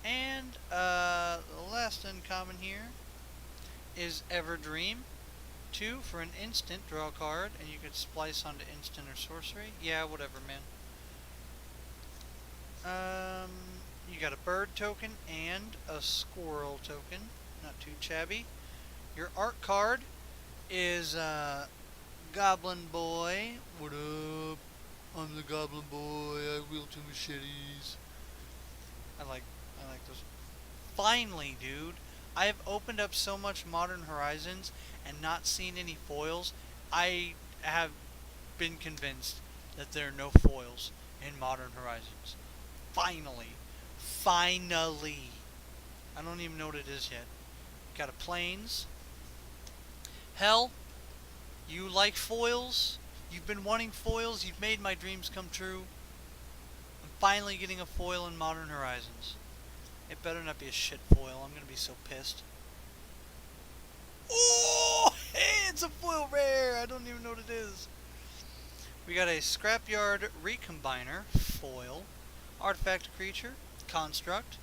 A: And the last uncommon here is Everdream. 2 for an instant, draw a card, and you could splice onto instant or sorcery. Yeah, whatever, man. You got a bird token and a squirrel token. Not too shabby. Your art card is Goblin Boy. What up? I'm the Goblin Boy. I wield 2 machetes. I like those. Finally, dude. I have opened up so much Modern Horizons and not seen any foils. I have been convinced that there are no foils in Modern Horizons. Finally. Finally. I don't even know what it is yet. Got a Plains. Hell, you like foils? You've been wanting foils? You've made my dreams come true. I'm finally getting a foil in Modern Horizons. It better not be a shit foil. I'm gonna be so pissed. Oh, hey, it's a foil rare. I don't even know what it is. We got a Scrapyard Recombiner foil. Artifact creature. Construct.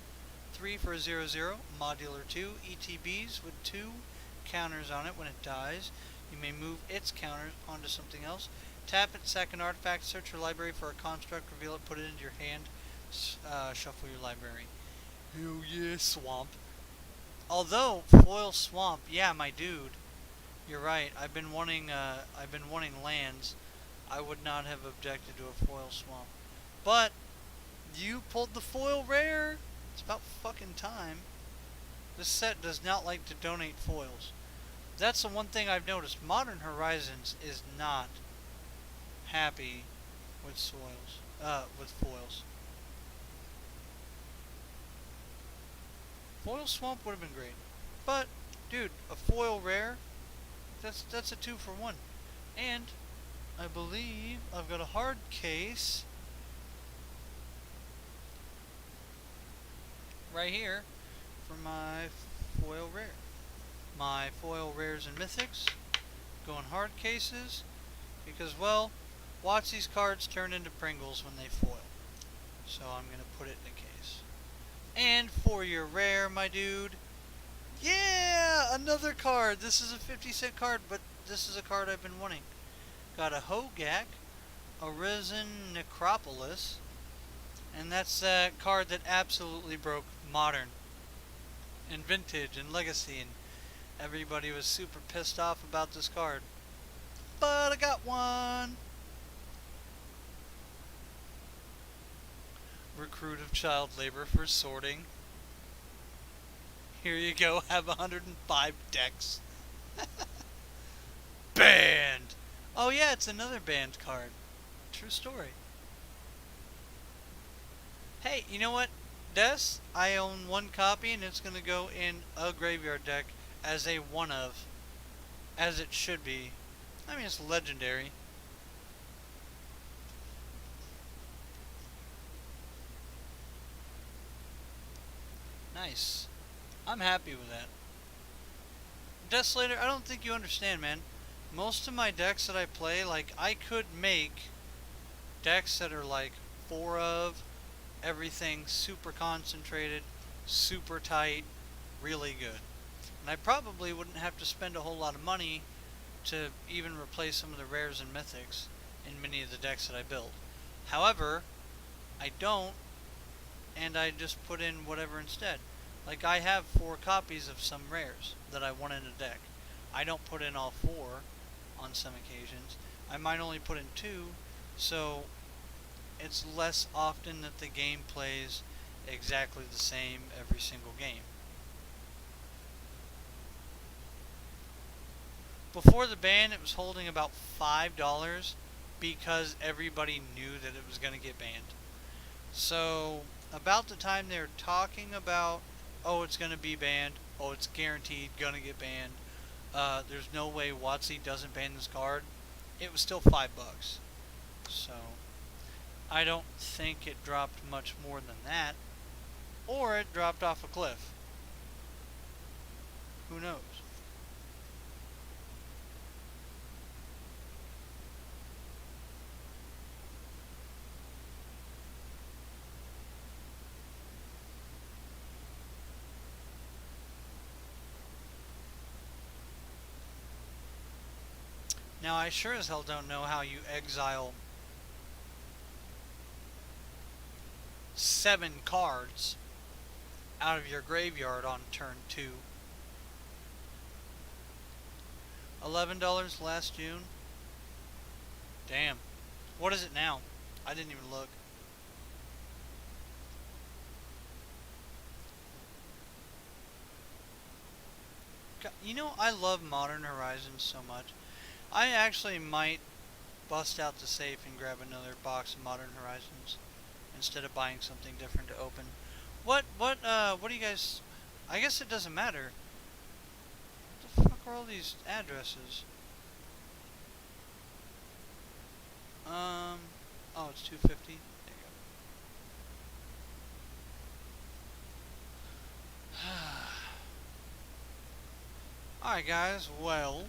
A: 3 for a 0/0. Modular 2. ETBs with 2 counters on it when it dies. You may move its counter onto something else. Tap it, sack an artifact, search your library for a construct, reveal it, put it into your hand, shuffle your library. Hell yeah, Swamp. Although Foil Swamp, yeah, my dude, you're right. I've been wanting lands. I would not have objected to a Foil Swamp, but you pulled the foil rare. It's about fucking time. This set does not like to donate foils. That's the one thing I've noticed. Modern Horizons is not happy with with foils. Foil Swamp would have been great, but dude, a foil rare. That's a 2-for-1, and I believe I've got a hard case right here for my foil rare. My foil rares and mythics go in hard cases because, well, watch these cards turn into Pringles when they foil. So I'm going to put it in a case. And for your rare, my dude, yeah, another card. This is a 50-cent card, but this is a card I've been wanting. Got a Hogak, Arisen Necropolis, and that's that card that absolutely broke Modern and Vintage and Legacy, and everybody was super pissed off about this card. But I got one! Recruit of child labor for sorting. Here you go, have 105 decks. Banned! Oh yeah, it's another banned card. True story. Hey, you know what, Des? I own one copy and it's going to go in a graveyard deck as a one of. As it should be. I mean, it's legendary. Nice. I'm happy with that. Desolator, I don't think you understand, man. Most of my decks that I play, like, I could make decks that are like 4 of, everything super concentrated, super tight, really good. And I probably wouldn't have to spend a whole lot of money to even replace some of the rares and mythics in many of the decks that I build. However, I don't, and I just put in whatever instead. Like, I have 4 copies of some rares that I want in a deck. I don't put in all 4 on some occasions. I might only put in 2, so it's less often that the game plays exactly the same every single game. Before the ban, it was holding about $5 because everybody knew that it was going to get banned. So, about the time they're talking about, oh, it's going to be banned, oh, it's guaranteed going to get banned, there's no way WotC doesn't ban this card, it was still $5. So, I don't think it dropped much more than that, or it dropped off a cliff. Who knows? Now, I sure as hell don't know how you exile 7 cards out of your graveyard on turn 2. $11 last June. Damn. What is it now? I didn't even look. You know, I love Modern Horizons so much. I actually might bust out the safe and grab another box of Modern Horizons instead of buying something different to open. What do you guys... I guess it doesn't matter. What the fuck are all these addresses? Oh, it's 250. There you go. Alright guys, well...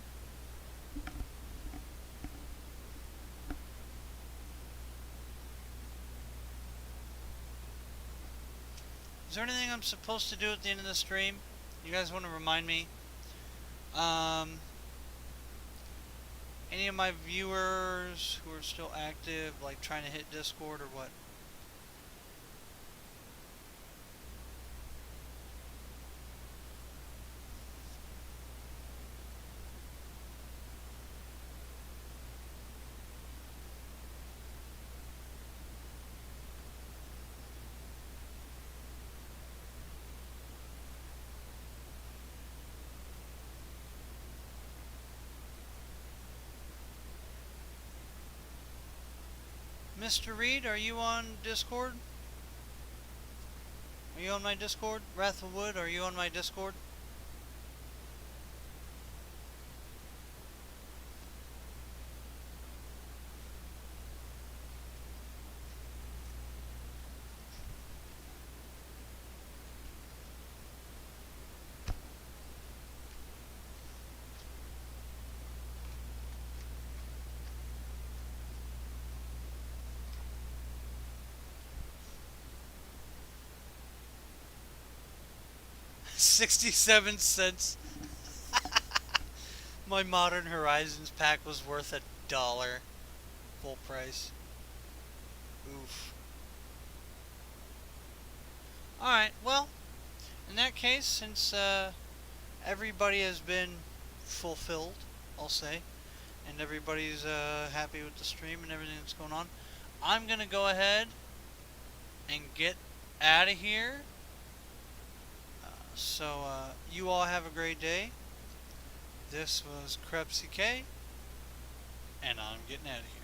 A: Is there anything I'm supposed to do at the end of the stream? You guys want to remind me? Any of my viewers who are still active, like trying to hit Discord or what? Mr. Reed, are you on Discord? Are you on my Discord? Wrath of Wood, are you on my Discord? $0.67. My Modern Horizons pack was worth $1 full price. Oof. Alright, well, in that case, since everybody has been fulfilled, I'll say, and everybody's happy with the stream and everything that's going on, I'm going to go ahead and get out of here. So you all have a great day. This was Krepsy K, and I'm getting out of here.